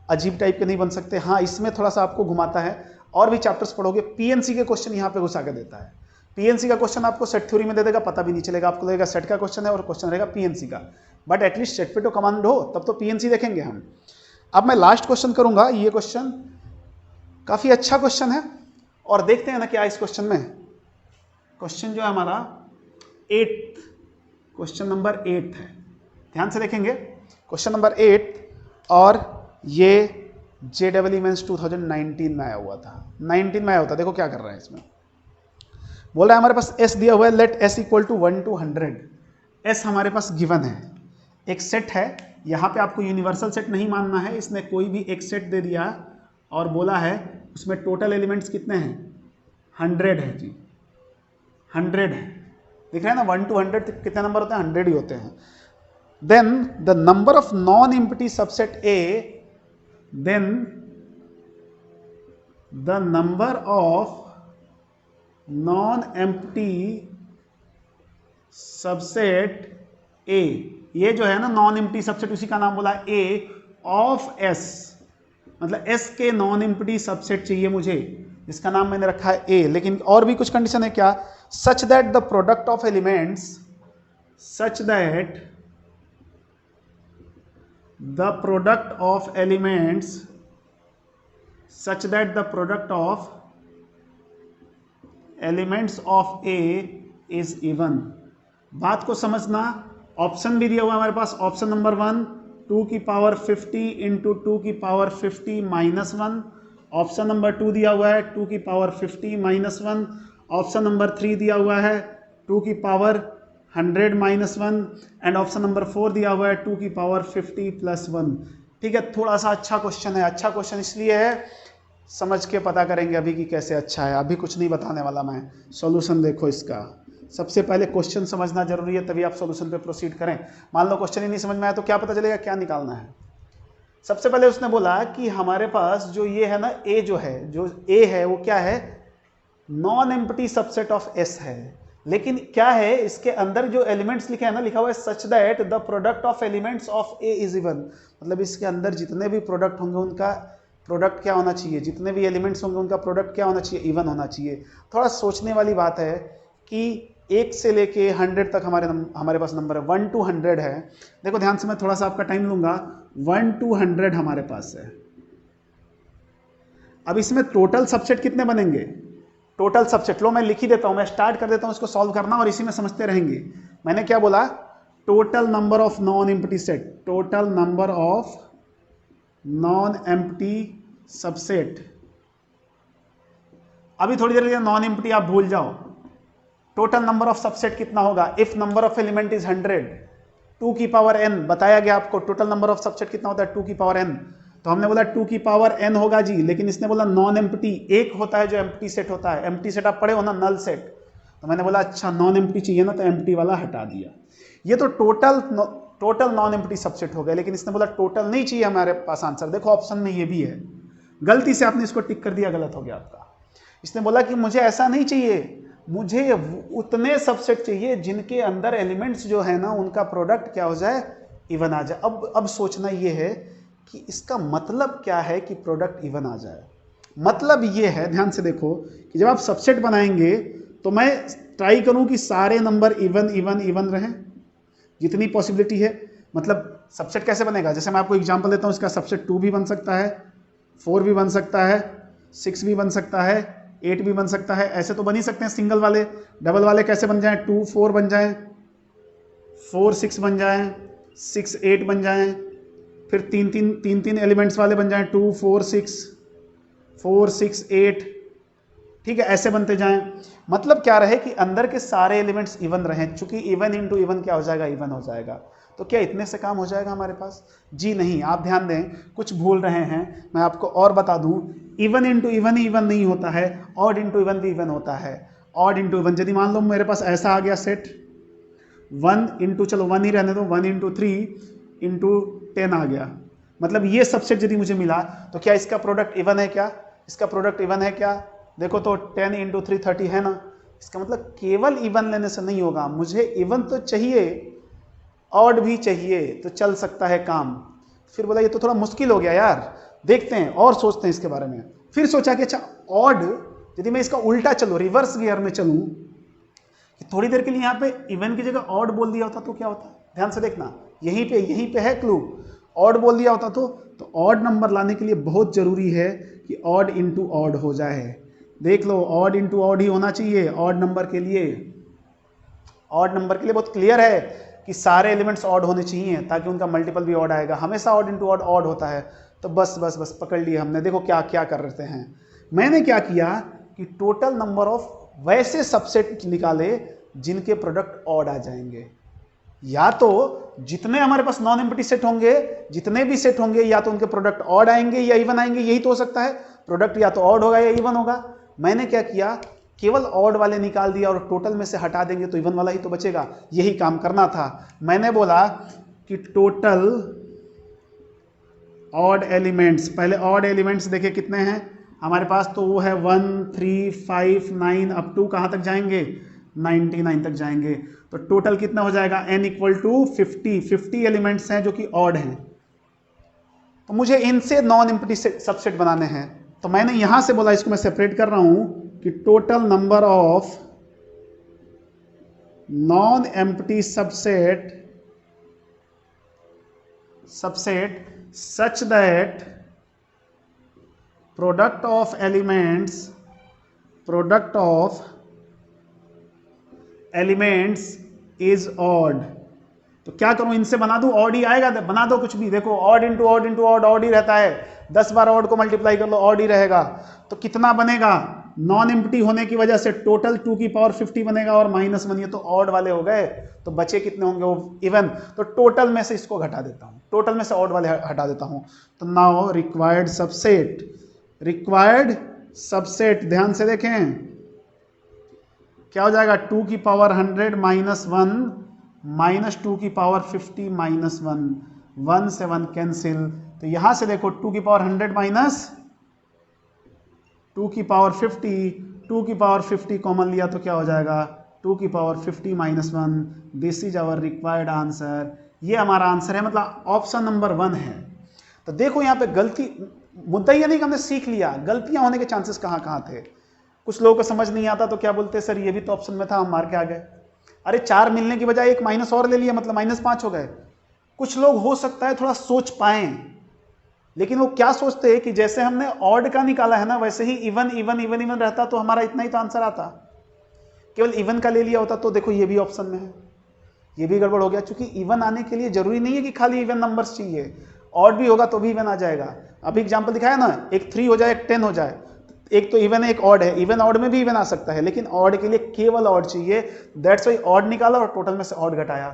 अजीब टाइप के नहीं बन सकते। हाँ, इसमें थोड़ा सा आपको घुमाता है। और भी चैप्टर्स पढ़ोगे, पीएनसी के क्वेश्चन यहाँ पे घुसा के देता है। पीएनसी का क्वेश्चन आपको सेट थ्योरी में दे देगा, पता भी नहीं चलेगा आपको, लगेगा सेट का क्वेश्चन है और क्वेश्चन रहेगा पीएनसी का। बट एटलीस्ट सेट पे तो कमांड हो, तब तो पीएनसी देखेंगे हम। अब मैं लास्ट क्वेश्चन करूंगा। ये क्वेश्चन काफी अच्छा क्वेश्चन है, और देखते हैं ना क्या इस क्वेश्चन में। क्वेश्चन जो है हमारा 8, क्वेश्चन नंबर 8 है। ध्यान से देखेंगे, क्वेश्चन नंबर 8, और ये JEE मेंस 2019 में आया हुआ था, 19 में आया हुआ था। देखो क्या कर रहा है इसमें, बोल रहा है हमारे पास S दिया हुआ है, let S equal to 1 to 100। S हमारे पास गिवन है, एक सेट है। यहाँ पे आपको यूनिवर्सल सेट नहीं मानना है, इसने कोई भी एक सेट दे दिया और बोला है उसमें टोटल एलिमेंट्स कितने हैं, 100 है जी, 100 है। दिख रहा है ना, 1 to 100 कितने नंबर होते हैं, 100 ही होते हैं। Then the number of non empty subset A, then the number of non empty subset A, ये जो है ना नॉन एम्प्टी सबसेट, उसी का नाम बोला ए ऑफ एस, मतलब एस के नॉन एम्प्टी सबसेट चाहिए मुझे, इसका नाम मैंने रखा है ए। लेकिन और भी कुछ कंडीशन है क्या, such that the product of elements, such that the product of elements, such that the product of elements of A is even. बात को समझना, ऑप्शन भी दिया हुआ है हमारे पास, ऑप्शन नंबर 1 2 की पावर 50 इंटू 2 की पावर 50 माइनस 1, ऑप्शन नंबर 2 दिया हुआ है 2 की पावर 50 माइनस 1, ऑप्शन नंबर 3 दिया हुआ है 2 की power 100 minus 1, and option number 4 दिया हुआ है 2 की पावर 50 प्लस 1। ठीक है, थोड़ा सा अच्छा क्वेश्चन है, अच्छा क्वेश्चन इसलिए है, समझ के पता करेंगे अभी कि कैसे अच्छा है, अभी कुछ नहीं बताने वाला मैं। सॉल्यूशन देखो इसका, सबसे पहले क्वेश्चन समझना जरूरी है, तभी आप सॉल्यूशन पे प्रोसीड करें। मान लो क्वेश्चन ही नहीं समझ में आया तो क्या पता चलेगा क्या निकालना है। सबसे पहले उसने बोला कि हमारे पास जो ये है ना ए, जो है जो ए है वो क्या है, non empty subset of S है, लेकिन क्या है इसके अंदर जो एलिमेंट्स लिखे हैं ना, लिखा हुआ है such that the product of elements of A is even, मतलब इसके अंदर जितने भी प्रोडक्ट होंगे उनका प्रोडक्ट क्या होना चाहिए, जितने भी एलिमेंट्स होंगे उनका प्रोडक्ट क्या होना चाहिए, इवन होना चाहिए। थोड़ा सोचने वाली बात है कि 1 से लेके 100 तक हमारे पास नंबर है, 1 to 100 है। देखो ध्यान से, मैं थोड़ा सा आपका टाइम लूंगा, 1 to 100 हमारे पास है। अब इसमें टोटल सबसेट कितने बनेंगे, टोटल सबसेट लो मैं लिख ही देता हूं, मैं स्टार्ट कर देता हूं इसको सॉल्व करना और इसी में समझते रहेंगे। मैंने क्या बोला, total number of non empty set, total number of non empty subset. अभी थोड़ी देर लिए नॉन एम्प्टी आप भूल जाओ, टोटल नंबर ऑफ सबसेट कितना होगा, if number of element is 100, 2 की पावर n बताया गया आपको, टोटल नंबर ऑफ सबसेट कितना होता है 2 की पावर n, तो हमने बोला 2 की पावर n होगा जी, लेकिन इसने बोला नॉन एम्प्टी, एक होता है जो एम्प्टी सेट होता है, एम्प्टी सेट आप पढ़े हो ना, नल सेट, तो मैंने बोला अच्छा नॉन एम्प्टी चाहिए ना, तो एम्प्टी वाला हटा दिया। ये तो टोटल नॉन एम्प्टी सबसेट हो गया, लेकिन इसने बोला टोटल नहीं चाहिए हमारे पास आंसर। देखो ऑप्शन में ये भी है, गलती से आपने इसको टिक कर दिया, गलत हो गया आपका। इसने बोला कि मुझे ऐसा नहीं चाहिए, मुझे उतने सबसेट चाहिए जिनके अंदर एलिमेंट्स जो है ना उनका प्रोडक्ट क्या हो जाए, इवन आ जाए। अब सोचना ये है कि इसका मतलब क्या है कि प्रोडक्ट इवन आ जाए। मतलब ये है, ध्यान से देखो, कि जब आप सबसेट बनाएंगे तो मैं ट्राई करूं कि सारे नंबर इवन इवन इवन रहें, जितनी पॉसिबिलिटी है। मतलब सबसेट कैसे बनेगा, जैसे मैं आपको एग्जांपल देता हूं, इसका सबसेट 2 भी बन सकता है, 4 भी बन सकता है, 6 भी बन सकता है, 8 भी बन सकता है। ऐसे तो बन ही सकते हैं सिंगल वाले। डबल वाले कैसे बन जाएं, 2 4 बन जाएं, 4 6 बन जाएं, 6 8 बन जाएं, फिर तीन एलिमेंट्स वाले बन जाएं, 2 4 6 8, ठीक है, ऐसे बनते जाएं। मतलब क्या रहे कि अंदर के सारे एलिमेंट्स इवन रहें, चूंकि इवन इंटू इवन क्या हो जाएगा, इवन हो जाएगा। तो क्या इतने से काम हो जाएगा हमारे पास? जी नहीं, आप ध्यान दें, कुछ भूल रहे हैं। मैं आपको और बता दूं, even into even he even नहीं होता है, ऑड इंटू इवन भी इवन होता है। ऑड इंटू इवन, यदि मान लो मेरे पास ऐसा आ गया सेट 1 इंटू, चलो 1 ही रहने दो, 1 इंटू 3 इंटू 10 आ गया, मतलब ये सबसेट यदि मुझे मिला तो क्या इसका प्रोडक्ट इवन है? क्या इसका प्रोडक्ट इवन है? क्या देखो तो 10 इंटू 3 30 है ना। इसका मतलब केवल इवन लेने से नहीं होगा, मुझे इवन तो चाहिए, ऑड भी चाहिए, तो चल सकता है काम। फिर बोला ये तो थोड़ा मुश्किल हो गया यार, देखते हैं और सोचते हैं इसके बारे में। फिर सोचा कि अच्छा ऑड, यदि मैं इसका उल्टा चलूं, रिवर्स गियर में चलूं, कि थोड़ी देर के लिए यहाँ पे इवन की जगह ऑड बोल दिया होता तो क्या होता? ध्यान से देखना, यहीं पे है क्लू। ऑड बोल दिया होता तो ऑड नंबर लाने के लिए बहुत जरूरी है कि ऑड इंटू ऑड हो जाए। देख लो, ऑड इंटू ऑड ही होना चाहिए ऑड नंबर के लिए। ऑड नंबर के लिए बहुत क्लियर है कि सारे एलिमेंट्स ऑड होने चाहिए ताकि उनका मल्टीपल भी ऑड आएगा। हमेशा ऑड इंटू ऑड ऑड होता है। तो बस पकड़ लिए हमने। देखो क्या क्या कर रहे हैं। मैंने क्या किया कि टोटल नंबर ऑफ वैसे सबसेट निकाले जिनके प्रोडक्ट ऑड आ जाएंगे। या तो जितने हमारे पास नॉन एम्प्टी सेट होंगे, जितने भी सेट होंगे, या तो उनके प्रोडक्ट ऑड आएंगे या इवन आएंगे, यही तो हो सकता है। प्रोडक्ट या तो ऑड होगा या इवन होगा। मैंने क्या किया, केवल ऑड वाले निकाल दिया और टोटल में से हटा देंगे तो इवन वाला ही तो बचेगा, यही काम करना था। मैंने बोला कि टोटल ऑड एलिमेंट्स, पहले ऑड एलिमेंट्स देखे कितने हैं हमारे पास, तो वो है 1 3 5 9 अप टू कहाँ तक जाएंगे, 99 तक जाएंगे। तो टोटल कितना हो जाएगा, n इक्वल टू 50 एलिमेंट्स हैं जो कि ऑड हैं। तो मुझे इनसे नॉन एम्प्टी सबसेट बनाने हैं, तो मैंने यहां से बोला, इसको मैं सेपरेट कर रहा हूं कि total number of non empty subset such that product of elements is odd। तो क्या करूं, इनसे बना दूं, ऑड ही आएगा, बना दो कुछ भी, देखो odd into odd into odd, odd ही रहता है, 10 बार ऑड को मल्टीप्लाई कर लो ऑड ही रहेगा। तो कितना बनेगा, नॉन एम्प्टी होने की वजह से टोटल 2 की पावर 50 बनेगा और -1, ये तो ऑड वाले हो गए, तो बचे कितने होंगे, वो इवन। तो टोटल में से इसको घटा देता हूं, टोटल में से ऑड वाले हटा देता हूं। तो नाउ रिक्वायर्ड सबसेट ध्यान से देखें क्या हो जाएगा, 2 की पावर 100 -1 -2 की पावर 50 -1, 1 से 1 कैंसिल। तो यहां से देखो 2 की पावर 100 माइनस 2 की पावर 50, 2 की पावर 50 कॉमन लिया तो क्या हो जाएगा, 2 की power 50 -1। This is our required answer. ये हमारा आंसर है, मतलब ऑप्शन नंबर 1 है। तो देखो यहाँ पे गलती, मुद्दा ये नहीं कि हमने सीख लिया, गलतियां होने के चांसेस कहाँ कहाँ थे। कुछ लोगों को समझ नहीं आता तो क्या बोलते, सर ये भी तो ऑप्शन में था, हम मार के आ गए। अरे 4 मिलने की बजाय एक माइनस और ले लिया, मतलब -5 हो गए। कुछ लोग हो सकता है थोड़ा सोच पाए, लेकिन वो क्या सोचते हैं कि जैसे हमने ऑड का निकाला है ना, वैसे ही इवन इवन इवन इवन रहता तो हमारा इतना ही तो आंसर आता। केवल इवन का ले लिया होता तो देखो ये भी ऑप्शन में है, ये भी गड़बड़ हो गया। क्योंकि इवन आने के लिए जरूरी नहीं है कि खाली इवन नंबर्स चाहिए, ऑड भी होगा तो भी इवन आ जाएगा। अभी एग्जांपल दिखाया ना, एक 3 हो जाए एक 10 हो जाए, एक तो इवन है एक ऑड है, इवन ऑड में भी इवन आ सकता है, लेकिन ऑड के लिए केवल ऑड चाहिए। दैट्स वाई ऑड निकाला और टोटल में से ऑड घटाया।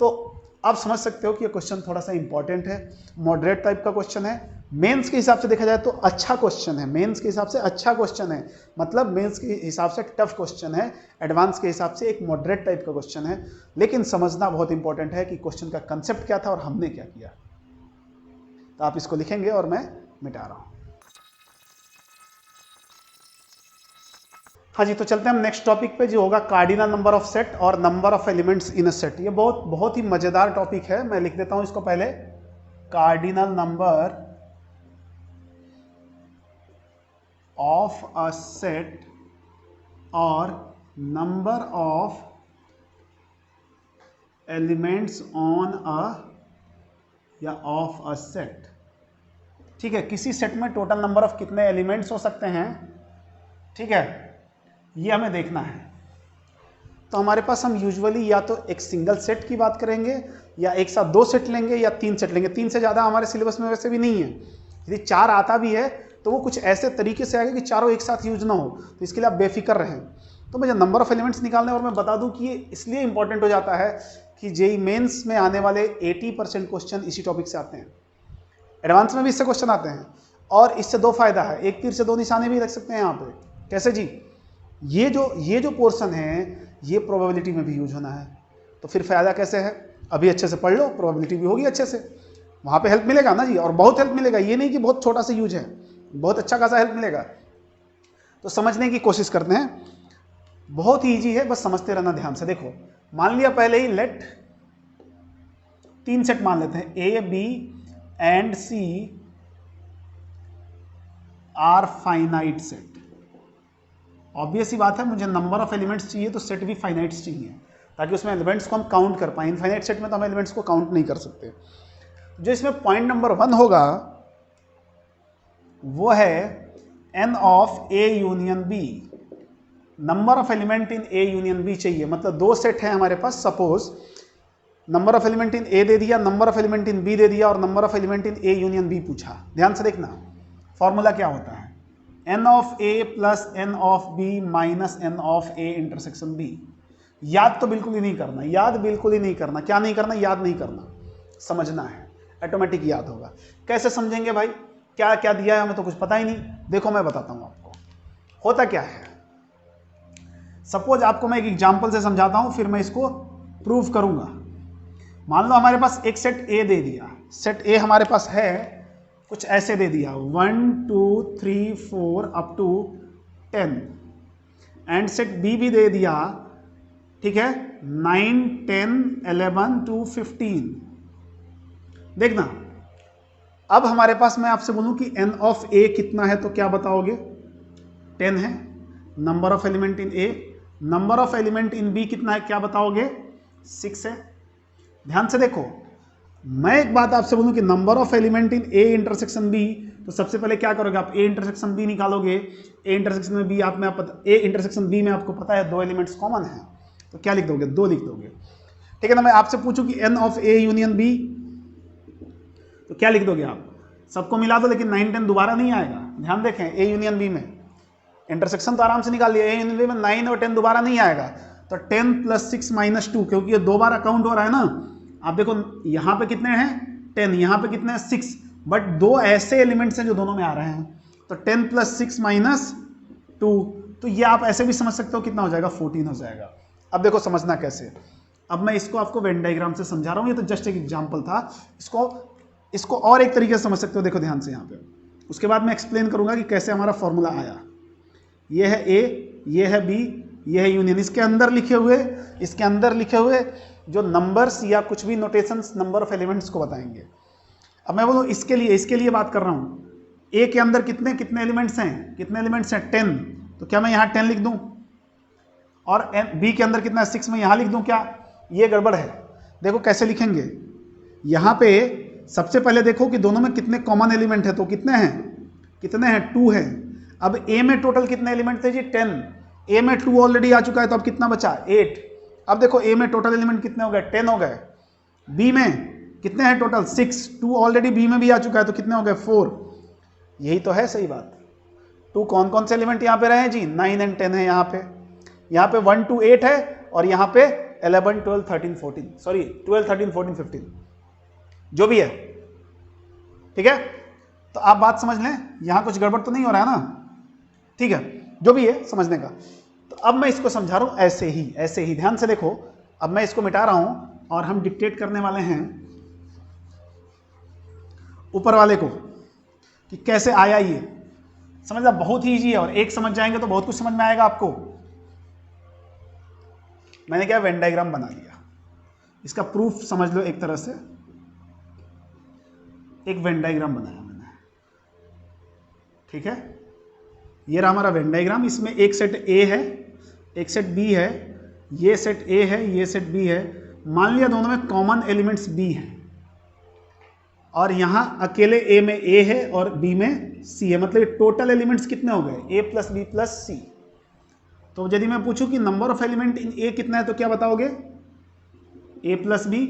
तो आप समझ सकते हो कि ये क्वेश्चन थोड़ा सा इंपॉर्टेंट है, मॉडरेट टाइप का क्वेश्चन है। मेंस के हिसाब से देखा जाए तो अच्छा क्वेश्चन है, मेंस के हिसाब से अच्छा क्वेश्चन है, मतलब मेंस के हिसाब से टफ क्वेश्चन है, एडवांस के हिसाब से एक मॉडरेट टाइप का क्वेश्चन है। लेकिन समझना बहुत इंपॉर्टेंट है कि क्वेश्चन का कंसेप्ट क्या था और हमने क्या किया। तो आप इसको लिखेंगे और मैं मिटा रहा हूं। हाँ जी, तो चलते हैं हम नेक्स्ट टॉपिक पे, जो होगा कार्डिनल नंबर ऑफ सेट और number of elements in a set. ये बहुत ही मजेदार टॉपिक है, मैं लिख देता हूं इसको पहले। Cardinal number of a set और number of elements on a या ऑफ अ सेट। ठीक है, किसी सेट में टोटल नंबर ऑफ कितने एलिमेंट्स हो सकते हैं, ठीक है, ये हमें देखना है। तो हमारे पास हम यूजुअली या तो एक सिंगल सेट की बात करेंगे, या एक साथ 2 सेट लेंगे, या 3 सेट लेंगे। 3 से ज़्यादा हमारे सिलेबस में वैसे भी नहीं है। यदि 4 आता भी है तो वो कुछ ऐसे तरीके से आएगा कि चारों एक साथ यूज ना हो, तो इसके लिए आप बेफिक्र रहें। तो मुझे नंबर ऑफ एलिमेंट्स निकालने, और मैं बता दूं कि ये इसलिए इंपॉर्टेंट हो जाता है कि जेईई मेंस में आने वाले 80% क्वेश्चन इसी टॉपिक से आते हैं, एडवांस में भी इससे क्वेश्चन आते हैं। और इससे 2 फायदा है, एक तीर से 2 निशाने भी रख सकते हैं यहाँ पे। कैसे जी, ये जो पोर्शन है ये प्रोबेबिलिटी में भी यूज होना है, तो फिर फायदा कैसे है, अभी अच्छे से पढ़ लो, प्रोबेबिलिटी भी होगी अच्छे से, वहाँ पे हेल्प मिलेगा ना जी, और बहुत हेल्प मिलेगा। ये नहीं कि बहुत छोटा सा यूज है, बहुत अच्छा खासा हेल्प मिलेगा। तो समझने की कोशिश करते हैं, बहुत ही ईजी है, बस समझते रहना ध्यान से। देखो मान लिया पहले ही, लेट 3 सेट मान लेते हैं, A B and C are finite set. Obvious ही बात है, मुझे नंबर ऑफ एलिमेंट्स चाहिए तो सेट भी फाइनाइट्स चाहिए, ताकि उसमें एलिमेंट्स को हम काउंट कर पाए। इनफाइनाइट सेट में तो हम एलिमेंट्स को काउंट नहीं कर सकते। जो इसमें पॉइंट नंबर 1 होगा वो है n of A union B. Number of element in A union B चाहिए, मतलब 2 सेट है हमारे पास। Suppose number of element in A दे दिया, number of element in B दे दिया, और number of element in A union B पूछा। ध्यान से देखना, फॉर्मूला क्या होता है, n of a plus n of b minus n of a intersection b। याद तो बिल्कुल ही नहीं करना, याद बिल्कुल ही नहीं करना। क्या नहीं करना, याद नहीं करना, समझना है, ऑटोमेटिक याद होगा। कैसे समझेंगे भाई, क्या क्या दिया है हमें तो कुछ पता ही नहीं। देखो मैं बताता हूं आपको होता क्या है। सपोज आपको मैं एक एग्जांपल से समझाता हूं, फिर मैं इसको प्रूव करूंगा। मान लो हमारे पास एक सेट ए दे दिया, सेट ए हमारे पास है कुछ ऐसे दे दिया 1 2 3 4 up to 10, and set B भी दे दिया, ठीक है, 9 10 11 टू 15। देखना अब हमारे पास, मैं आपसे बोलूं कि n ऑफ ए कितना है तो क्या बताओगे? 10 है number of element in A. Number of element in B कितना है क्या बताओगे? 6 है। ध्यान से देखो, मैं एक बात आपसे बोलूं कि number of element in A intersection B, तो सबसे पहले क्या करोगे आप? ए इंटरसेक्शन बी निकालोगे। ए इंटरसेक्शन में बी आप में ए इंटरसेक्शन बी में आपको पता है 2 एलिमेंट्स कॉमन है, तो क्या लिख दोगे? 2 लिख दोगे, ठीक है ना। मैं आपसे पूछूं कि n of A union B, तो क्या लिख दोगे आप? सबको मिला दो, लेकिन 9 10 दोबारा नहीं आएगा। ध्यान देखें, ए यूनियन बी में इंटरसेक्शन तो आराम से निकाल लिया, ए यूनियन बी में 9 और 10 दोबारा नहीं आएगा, तो 10 + 6 - 2, क्योंकि ये 2 बार काउंट हो रहा है ना। आप देखो यहां पे कितने हैं? 10, यहां पे कितने हैं? 6, बट 2 ऐसे एलिमेंट्स हैं जो दोनों में आ रहे हैं, तो 10 + 6 - 2, तो ये आप ऐसे भी समझ सकते हो कितना हो जाएगा? 14 हो जाएगा। अब देखो समझना कैसे, अब मैं इसको आपको वेन डायग्राम से समझा रहा हूं, ये तो जस्ट एक एग्जांपल था। इसको और एक तरीके से समझ सकते हो, देखो ध्यान से यहाँ पे, उसके बाद मैं एक्सप्लेन करूंगा कि कैसे हमारा फॉर्मूला आया। ये है ए, ये है बी, ये है यूनियन। इसके अंदर लिखे हुए जो नंबर्स या कुछ भी नोटेशंस नंबर ऑफ एलिमेंट्स को बताएंगे। अब मैं बोलूँ इसके लिए बात कर रहा हूँ, ए के अंदर कितने एलिमेंट्स हैं? 10, तो क्या मैं यहाँ 10 लिख दूँ? और बी के अंदर कितना है? 6, में यहाँ लिख दूँ क्या? ये गड़बड़ है। देखो कैसे लिखेंगे, यहाँ पे सबसे पहले देखो कि दोनों में कितने कॉमन एलिमेंट है, तो कितने हैं? 2 है। अब ए में टोटल कितने एलिमेंट थे जी? 10। ए में 2 ऑलरेडी आ चुका है, तो अब कितना बचा? 8। अब देखो ए में टोटल एलिमेंट कितने हो गए? 10 हो गए। बी में कितने हैं टोटल? 6। 2 ऑलरेडी बी में भी आ चुका है, तो कितने हो गए? 4। यही तो है सही बात। 2 कौन से एलिमेंट यहाँ पे रहे हैं जी? 9 और 10 है यहाँ पे 1 2 8 है, और यहाँ पे 11 12 13 14, सॉरी 12 13 14 15 जो भी है, ठीक है। तो आप बात समझ लें, यहां कुछ गड़बड़ तो नहीं हो रहा है ना, ठीक है, जो भी है समझने का। तो अब मैं इसको समझा रहा हूं ऐसे ही ध्यान से देखो। अब मैं इसको मिटा रहा हूं और हम डिक्टेट करने वाले हैं ऊपर वाले को कि कैसे आया ये। समझना बहुत ही ईजी है, और एक समझ जाएंगे तो बहुत कुछ समझ में आएगा आपको। मैंने क्या वेन डायग्राम बना लिया, इसका प्रूफ समझ लो। एक तरह से एक वेन डायग्राम बनाया मैंने, ठीक है। ये रहा हमारा वेन डायग्राम। इसमें एक सेट ए है, एक सेट बी है, ये सेट ए है, ये सेट बी है। मान लिया दोनों में कॉमन एलिमेंट्स बी हैं, और यहां अकेले ए में ए है और बी में सी है, मतलब टोटल एलिमेंट्स कितने हो गए? A plus B plus C. तो यदि मैं पूछूं कि number of element in A कितना है, तो क्या बताओगे? A plus B.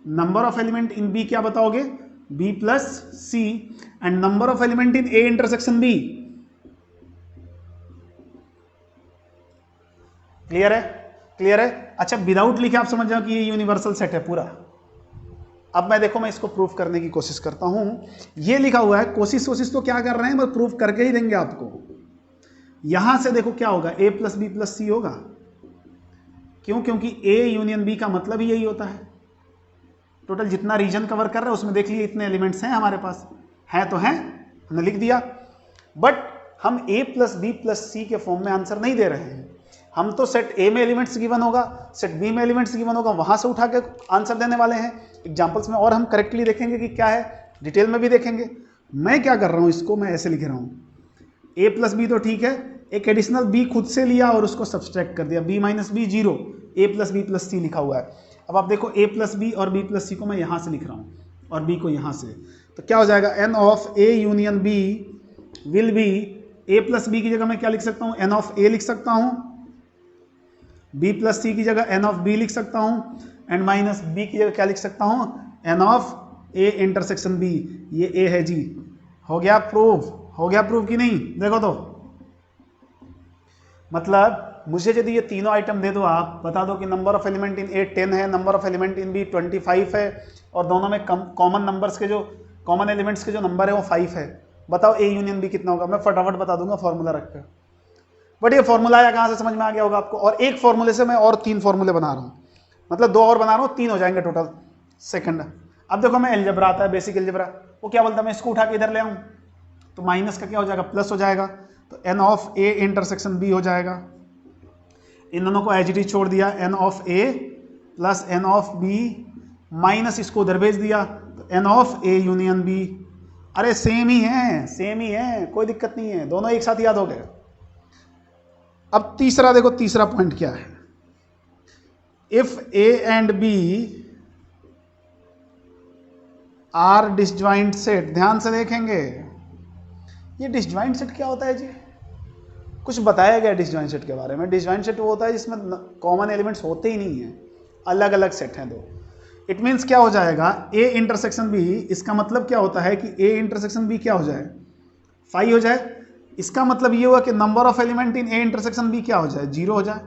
Number of element in B क्या बताओगे? B plus C. And number of element in A intersection B. Clear है? अच्छा, विदाउट लिखे आप समझ जाओ कि ये यूनिवर्सल सेट है पूरा। अब मैं देखो, मैं इसको प्रूफ करने की कोशिश करता हूं। ये लिखा हुआ है, कोशिश तो क्या कर रहे हैं, बस प्रूफ करके ही देंगे आपको। यहां से देखो क्या होगा, ए प्लस बी प्लस सी होगा। क्यों? क्योंकि ए यूनियन बी का मतलब ही यही होता है। टोटल जितना रीजन कवर कर रहे हैं उसमें देख लिए इतने एलिमेंट्स हैं हमारे पास, हैं तो हैं, हमने लिख दिया। बट हम ए प्लस बी प्लस सी के फॉर्म में आंसर नहीं दे रहे हैं। हम तो सेट ए में एलिमेंट्स गिवन होगा, सेट बी में एलिमेंट्स गिवन होगा, वहां से उठा के आंसर देने वाले हैं। एग्जाम्पल्स में और हम करेक्टली देखेंगे कि क्या है, डिटेल में भी देखेंगे। मैं क्या कर रहा हूं, इसको मैं ऐसे लिख रहा हूं, ए प्लस बी तो ठीक है, एक एडिशनल बी खुद से लिया और उसको सब्सट्रैक्ट कर दिया, बी माइनस बी 0, ए प्लस बी प्लस सी लिखा हुआ है। अब आप देखो, ए प्लस बी और बी प्लस सी को मैं यहां से लिख रहा हूं और बी को यहां से, तो क्या हो जाएगा? N of A union B will be, A plus B की जगह मैं क्या लिख सकता हूं? एन ऑफ ए लिख सकता हूं, बी प्लस सी की जगह एन ऑफ बी लिख सकता हूं, एंड माइनस बी की जगह क्या लिख सकता हूं? N of A intersection B. ये ए है जी। हो गया प्रूफ कि नहीं? देखो तो, मतलब मुझे यदि ये तीनों आइटम दे दो, आप बता दो कि number of element in A 10 है, number of element in B 25 है, और दोनों में कॉमन नंबर्स के जो कॉमन एलिमेंट्स के जो नंबर है वो 5 है, बताओ ए यूनियन बी कितना होगा? मैं फटाफट बता दूंगा फॉर्मूला रखकर। बट ये फॉर्मूला आया कहाँ से समझ में आ गया होगा आपको। और एक फॉर्मूले से मैं और 3 फॉर्मूले बना रहा हूँ, मतलब 2 और बना रहा हूँ, 3 हो जाएंगे टोटल। सेकंड, अब देखो मैं एलजेब्रा आता है, बेसिक एलजेब्रा, वो क्या बोलता है, मैं इसको उठा के इधर ले आऊँ तो माइनस का क्या हो जाएगा, प्लस हो जाएगा, तो N of A intersection B हो जाएगा। इन दोनों को एच डी छोड़ दिया, n of A plus N of B, minus इसको उधर भेज दिया तो N of A union B. अरे सेम ही है, सेम ही है, कोई दिक्कत नहीं है, दोनों एक साथ याद हो गए। अब तीसरा देखो, तीसरा पॉइंट क्या है, if A and B are disjoint set. ध्यान से देखेंगे, ये डिसजॉइंट सेट क्या होता है जी, कुछ बताया गया डिसजॉइंट सेट के बारे में। डिसजॉइंट सेट वो होता है जिसमें कॉमन एलिमेंट्स होते ही नहीं है, अलग अलग सेट हैं दो। इट मीन्स क्या हो जाएगा, ए इंटरसेक्शन बी, इसका मतलब क्या होता है कि ए इंटरसेक्शन बी क्या हो जाए, 5 हो जाए। इसका मतलब ये हुआ कि number of element in A intersection B क्या हो जाए, 0 हो जाए।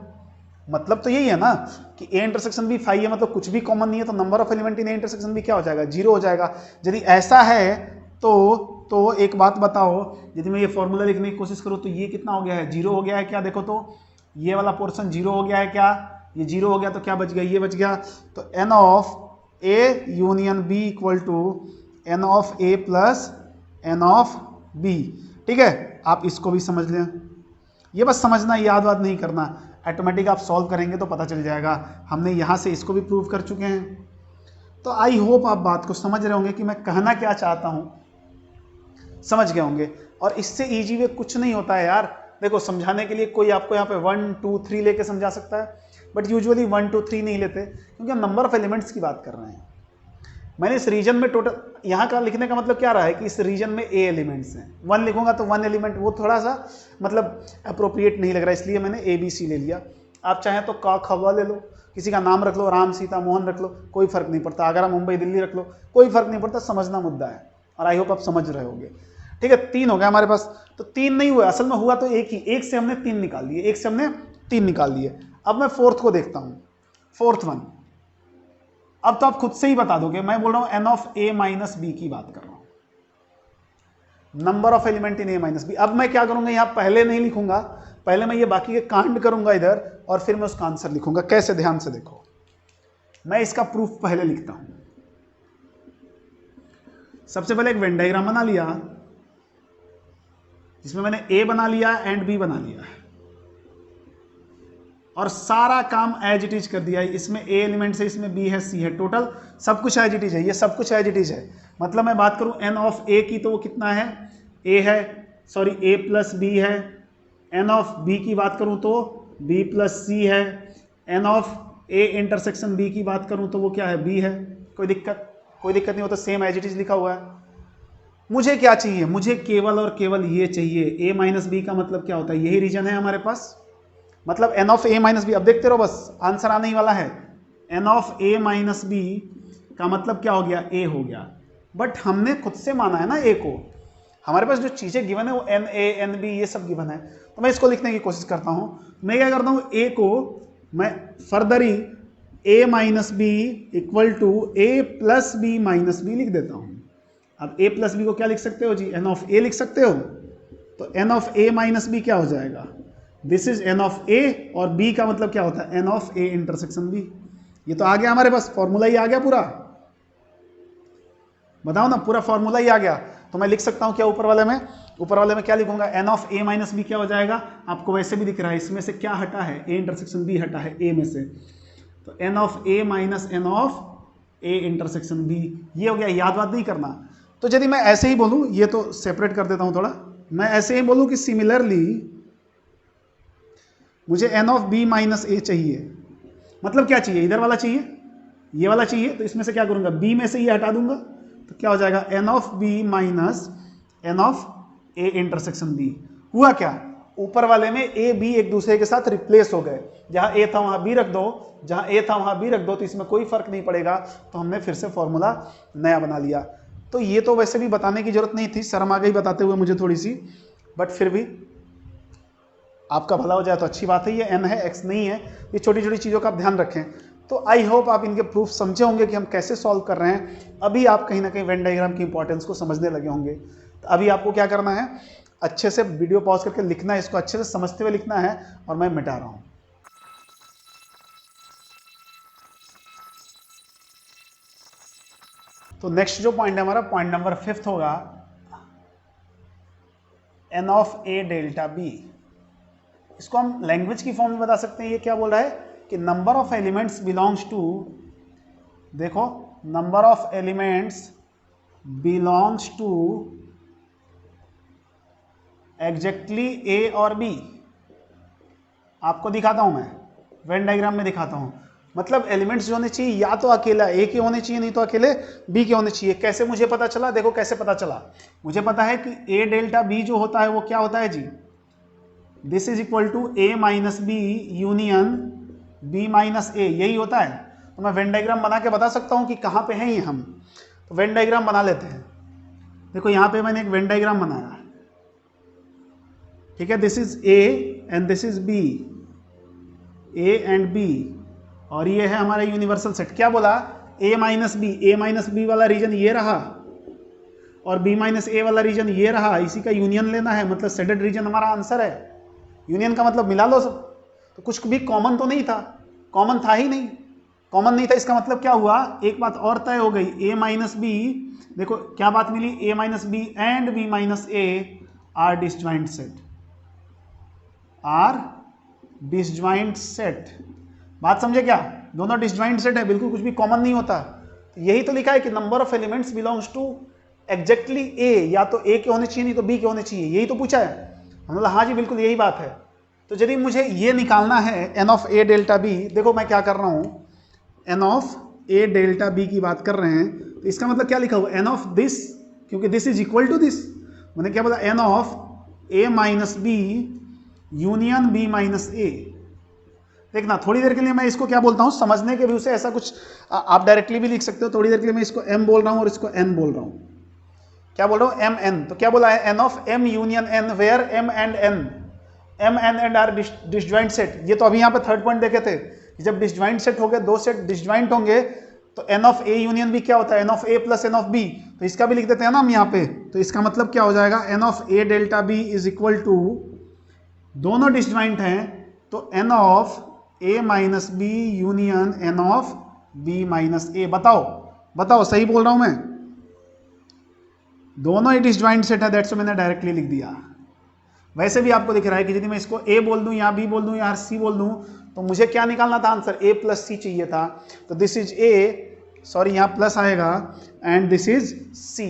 मतलब तो यही है ना कि ए इंटरसेक्शन बी 5 है, मतलब कुछ भी कॉमन नहीं है, तो number of element in A intersection B क्या हो जाएगा, 0 हो जाएगा। यदि ऐसा है तो एक बात बताओ, यदि मैं ये फॉर्मूला लिखने की कोशिश करूँ तो ये कितना हो गया है, 0 हो गया है क्या, देखो तो ये वाला पोर्शन 0 हो गया है क्या, ये 0 हो गया, तो क्या बच गया, ये बच गया। तो N of A union B equal to n of A plus N of B. ठीक है, आप इसको भी समझ लें, ये बस समझना, याद वाद नहीं करना, ऑटोमेटिक आप सॉल्व करेंगे तो पता चल जाएगा। हमने यहाँ से इसको भी प्रूव कर चुके हैं। तो आई होप आप बात को समझ रहे होंगे कि मैं कहना क्या चाहता हूँ, समझ गए होंगे। और इससे ईजी वे कुछ नहीं होता है यार। देखो, समझाने के लिए कोई आपको यहाँ पे 1 2 3 लेके समझा सकता है, बट यूजुअली 1 2 3 नहीं लेते, क्योंकि हम नंबर ऑफ एलिमेंट्स की बात कर रहे हैं। मैंने इस रीजन में टोटल, यहाँ का लिखने का मतलब क्या रहा है कि इस रीजन में ए एलिमेंट्स हैं। 1 लिखूंगा तो 1 एलिमेंट, वो थोड़ा सा मतलब अप्रोप्रिएट नहीं लग रहा, इसलिए मैंने ए बी सी ले लिया। आप चाहें तो का खवा ले लो, किसी का नाम रख लो, राम सीता मोहन रख लो, कोई फर्क नहीं पड़ता। आगरा मुंबई दिल्ली रख लो, कोई फर्क नहीं पड़ता, समझना मुद्दा है। और आई होप आप समझ रहे होंगे। ठीक है, 3 हो गया हमारे पास। तो 3 नहीं हुआ, असल में हुआ तो एक ही, एक से हमने 3 निकाल दिए, एक से हमने 3 निकाल दिए। अब मैं फोर्थ को देखता हूं, फोर्थ वन। अब तो आप खुद से ही बता दोगे, मैं बोल रहा हूं n of A minus B की बात कर रहा हूं, number of element in A minus B. अब मैं क्या करूंगा, यहां पहले नहीं लिखूंगा, पहले मैं ये बाकी के कांड करूंगा इधर, और फिर मैं उसका आंसर लिखूंगा। कैसे, ध्यान से देखो, मैं इसका प्रूफ पहले लिखता हूं। सबसे पहले एक वेन डायग्राम बना लिया, जिसमें मैंने ए बना लिया एंड बी बना लिया, और सारा काम एज इट इज कर दिया है। इसमें ए एलिमेंट्स है, इसमें बी है, सी है, टोटल सब कुछ एज इट इज है, ये सब कुछ एज इट इज है। मतलब मैं बात करूं एन ऑफ ए की, तो वो कितना है, ए है, सॉरी ए प्लस बी है। एन ऑफ बी की बात करूं तो बी प्लस सी है। N of A intersection B की बात करूं तो वो क्या है, बी है। कोई दिक्कत नहीं होता, सेम एज इट इज लिखा हुआ है। मुझे क्या चाहिए, मुझे केवल और केवल ये चाहिए, ए माइनस बी का मतलब क्या होता है, यही रीजन है हमारे पास, मतलब n of A minus B. अब देखते रहो, बस आंसर आने ही वाला है। N of A minus B का मतलब क्या हो गया, ए हो गया। बट हमने खुद से माना है ना ए को, हमारे पास जो चीजें गिवन है वो एन ए एन बी ये सब गिवन है। तो मैं इसको लिखने की कोशिश करता हूं। मैं क्या करता हूं, ए को मैं फर्दर ही A minus B equal to A plus B minus B लिख देता हूं। अब ए प्लस बी को क्या लिख सकते हो जी, एन ऑफ ए लिख सकते हो। तो N of A minus B क्या हो जाएगा, this is N of A, और बी का मतलब क्या होता है, N of A intersection B. ये तो आ गया हमारे पास, फॉर्मूला ही आ गया पूरा। बताओ ना, पूरा फॉर्मूला ही आ गया। तो मैं लिख सकता हूं क्या ऊपर वाले में, ऊपर वाले में क्या लिखूंगा, n of A minus B क्या हो जाएगा, आपको वैसे भी दिख रहा है, इसमें से क्या हटा है, ए इंटरसेक्शन बी हटा है ए में से। तो N of A minus N of A intersection B, ये हो गया। याद बात नहीं करना। तो यदि मैं ऐसे ही बोलूं, ये तो सेपरेट कर देता हूं थोड़ा, मैं ऐसे ही बोलूं कि सिमिलरली मुझे एन ऑफ बी माइनस ए चाहिए, मतलब क्या चाहिए, इधर वाला चाहिए, ये वाला चाहिए। तो इसमें से क्या करूंगा, बी में से ये हटा दूंगा, तो क्या हो जाएगा, N of B minus N of A intersection B. हुआ क्या, ऊपर वाले में ए बी एक दूसरे के साथ रिप्लेस हो गए, जहां ए था वहां बी रख दो, जहां ए था वहां बी रख दो, तो इसमें कोई फर्क नहीं पड़ेगा। तो हमने फिर से फॉर्मूला नया बना लिया। तो ये तो वैसे भी बताने की जरूरत नहीं थी, शर्म आ गई बताते हुए मुझे थोड़ी सी, बट फिर भी आपका भला हो जाए तो अच्छी बात है। ये एन है, एक्स नहीं है, ये छोटी छोटी चीज़ों का आप ध्यान रखें। तो आई होप आप इनके प्रूफ समझे होंगे कि हम कैसे सॉल्व कर रहे हैं। अभी आप कहीं ना कहीं वेन डायग्राम की इंपॉर्टेंस को समझने लगे होंगे। तो अभी आपको क्या करना है, अच्छे से वीडियो पॉज करके लिखना है, इसको अच्छे से समझते हुए लिखना है, और मैं मिटा रहा हूं। तो नेक्स्ट जो पॉइंट है हमारा, पॉइंट नंबर 5 होगा, n of a delta b। इसको हम लैंग्वेज की फॉर्म में बता सकते हैं। ये क्या बोल रहा है कि number of elements belongs to, देखो number of elements belongs to exactly A और बी। आपको दिखाता हूं मैं, वेन डायग्राम में दिखाता हूं। मतलब एलिमेंट्स जो होने चाहिए या तो अकेला ए के होने चाहिए, नहीं तो अकेले बी के होने चाहिए। कैसे मुझे पता चला? देखो कैसे पता चला। मुझे पता है कि ए डेल्टा बी जो होता है वो क्या होता है जी, this is equal to A minus B union B minus A, यही होता है। तो मैं वेन डायग्राम बना के बता सकता हूं कि कहां पे हैं ये हम। तो वेन डायग्राम बना लेते हैं। देखो यहां पे मैंने एक वेन डायग्राम बनाया, ठीक है। This is A and this is B, A and B, और ये है हमारा यूनिवर्सल सेट। क्या बोला? ए माइनस बी वाला रीजन ये रहा, और बी माइनस ए वाला रीजन ये रहा। इसी का यूनियन लेना है, मतलब सेडेड रीजन हमारा आंसर है। यूनियन का मतलब मिला लो सब। तो कुछ भी कॉमन तो नहीं था, कॉमन था ही नहीं, कॉमन नहीं था। इसका मतलब क्या हुआ, एक बात और तय हो गई, ए माइनस बी, देखो क्या बात मिली, A minus B and B minus A are disjoint set, are disjoint set. बात समझे क्या? दोनों डिसजॉइंट सेट है, बिल्कुल कुछ भी कॉमन नहीं होता। तो यही तो लिखा है कि number of elements belongs to exactly A, या तो ए के होने चाहिए नहीं तो बी के होने चाहिए, यही तो पूछा है। हमने बोला हाँ जी बिल्कुल यही बात है। तो यदि मुझे ये निकालना है N of A delta B, देखो मैं क्या कर रहा हूं, n of A delta B की बात कर रहे हैं, तो इसका मतलब क्या लिखा हुआ, एन ऑफ दिस, क्योंकि this is equal to this. मैंने क्या बोला, N of A minus B union B minus A. देखना थोड़ी देर के लिए मैं इसको क्या बोलता हूं, समझने के व्यू से ऐसा कुछ आप डायरेक्टली भी लिख सकते हो। थोड़ी देर के लिए मैं इसको एम बोल रहा हूं और इसको एन बोल रहा हूं। क्या बोल रहा हूं, एम एन। तो क्या बोला है, N of M union N, where M and N are disjoint set. ये तो अभी यहाँ पे थर्ड पॉइंट देखे थे कि जब डिसजॉइंट सेट हो गए, दो सेट डिसजॉइंट होंगे, तो N of A union B क्या होता है, N of A plus N of B. तो इसका भी लिख देते हैं ना हम यहाँ पे। तो इसका मतलब क्या हो जाएगा, N of A delta B is equal to, दोनों डिसजॉइंट हैं तो N of A minus B union N of B minus A. बताओ बताओ सही बोल रहा हूं मैं? दोनों ही डिसजॉइंट सेट है, दैट्स मैंने डायरेक्टली लिख दिया। वैसे भी आपको दिख रहा है कि यदि मैं इसको ए बोल दूं, यहाँ बी बोल दूं, यहाँ सी बोल दूं, तो मुझे क्या निकालना था आंसर, ए प्लस सी चाहिए था। तो दिस इज ए, सॉरी यहाँ प्लस आएगा, and this is C.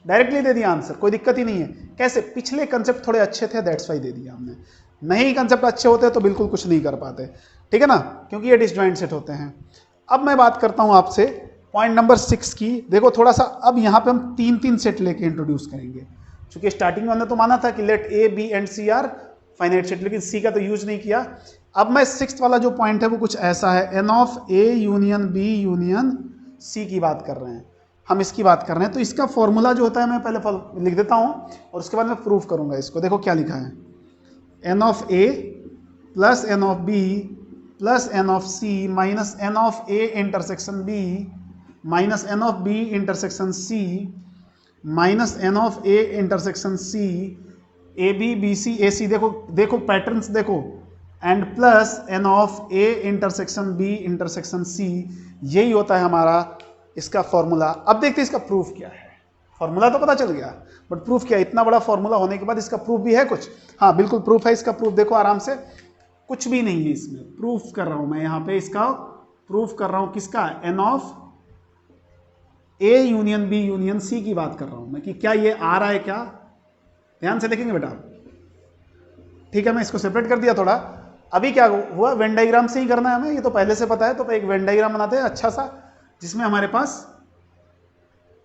Directly दे दिया आंसर, कोई दिक्कत ही नहीं है। कैसे? पिछले कंसेप्ट थोड़े अच्छे थे, दैट्स वाई दे दिया हमने। नहीं कंसेप्ट अच्छे होते तो बिल्कुल कुछ नहीं कर पाते, ठीक है ना, क्योंकि ये डिसजॉइंट सेट होते हैं। अब मैं बात करता हूं आपसे पॉइंट नंबर 6 की। देखो थोड़ा सा अब यहाँ पे हम 3-3 सेट लेके इंट्रोड्यूस करेंगे, क्योंकि स्टार्टिंग में हमने तो माना था कि let A B and C are finite set, लेकिन सी का तो यूज नहीं किया। अब मैं 6th वाला जो पॉइंट है वो कुछ ऐसा है, N of A union B union C की बात कर रहे हैं हम, इसकी बात कर रहे हैं। तो इसका फॉर्मूला जो होता है मैं पहले लिख देता हूं और उसके बाद मैं प्रूफ करूंगा इसको। देखो क्या लिखा है, N of A plus N of B plus N of C minus N of A intersection B minus N of B intersection C minus N of A intersection C, A B B C A C, देखो देखो patterns देखो, and plus N of A intersection B intersection C. यही होता है हमारा इसका formula. अब देखते हैं इसका प्रूफ क्या है। फॉर्मूला तो पता चल गया, बट प्रूफ क्या है? इतना बड़ा फॉर्मूला होने के बाद इसका प्रूफ भी है कुछ? हाँ बिल्कुल प्रूफ है इसका। प्रूफ देखो आराम से, कुछ भी नहीं है इसमें, प्रूफ कर रहा हूं मैं यहाँ पे, इसका प्रूफ कर रहा हूं किसका, n of A union B union C की बात कर रहा हूं मैं, कि क्या ये आ रहा है क्या। ध्यान से देखेंगे बेटा, ठीक है। मैं इसको सेपरेट कर दिया थोड़ा। अभी क्या हुआ, वेन डायग्राम से ही करना है हमें, ये तो पहले से पता है। तो एक वेन डायग्राम बनाते हैं अच्छा सा, जिसमें हमारे पास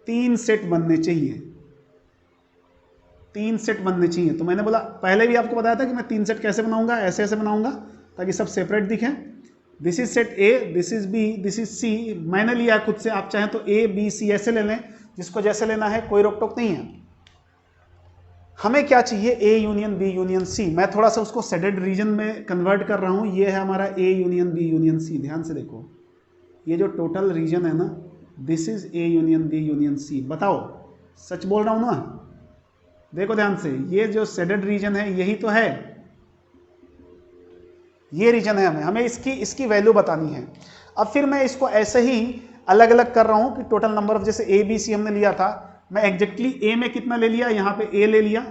3 सेट बनने चाहिए, 3 सेट बनने चाहिए। तो मैंने बोला पहले भी आपको बताया था कि मैं 3 सेट कैसे बनाऊंगा, ऐसे ऐसे बनाऊंगा ताकि सब सेपरेट दिखें। This is set A, this is B, this is C. मैंने लिया खुद से, आप चाहें तो ए बी सी ऐसे ले लें, जिसको जैसे लेना है, कोई रोक टोक नहीं है। हमें क्या चाहिए, A union B union C. मैं थोड़ा सा उसको सेडेड रीजन में कन्वर्ट कर रहा हूं। ये है हमारा A union B union C. ध्यान से देखो, ये जो टोटल रीजन है ना, this is A union B union C. बताओ सच बोल रहा हूं ना? देखो ध्यान से, ये जो शेडेड रीजन है यही तो है, ये रीजन है, हमें इसकी वैल्यू बतानी है। अब फिर मैं इसको ऐसे ही अलग अलग कर रहा हूं कि टोटल नंबर ऑफ, जैसे ए बी सी हमने लिया था, मैं एग्जैक्टली ए में कितना ले लिया, यहाँ पे ए ले लिया,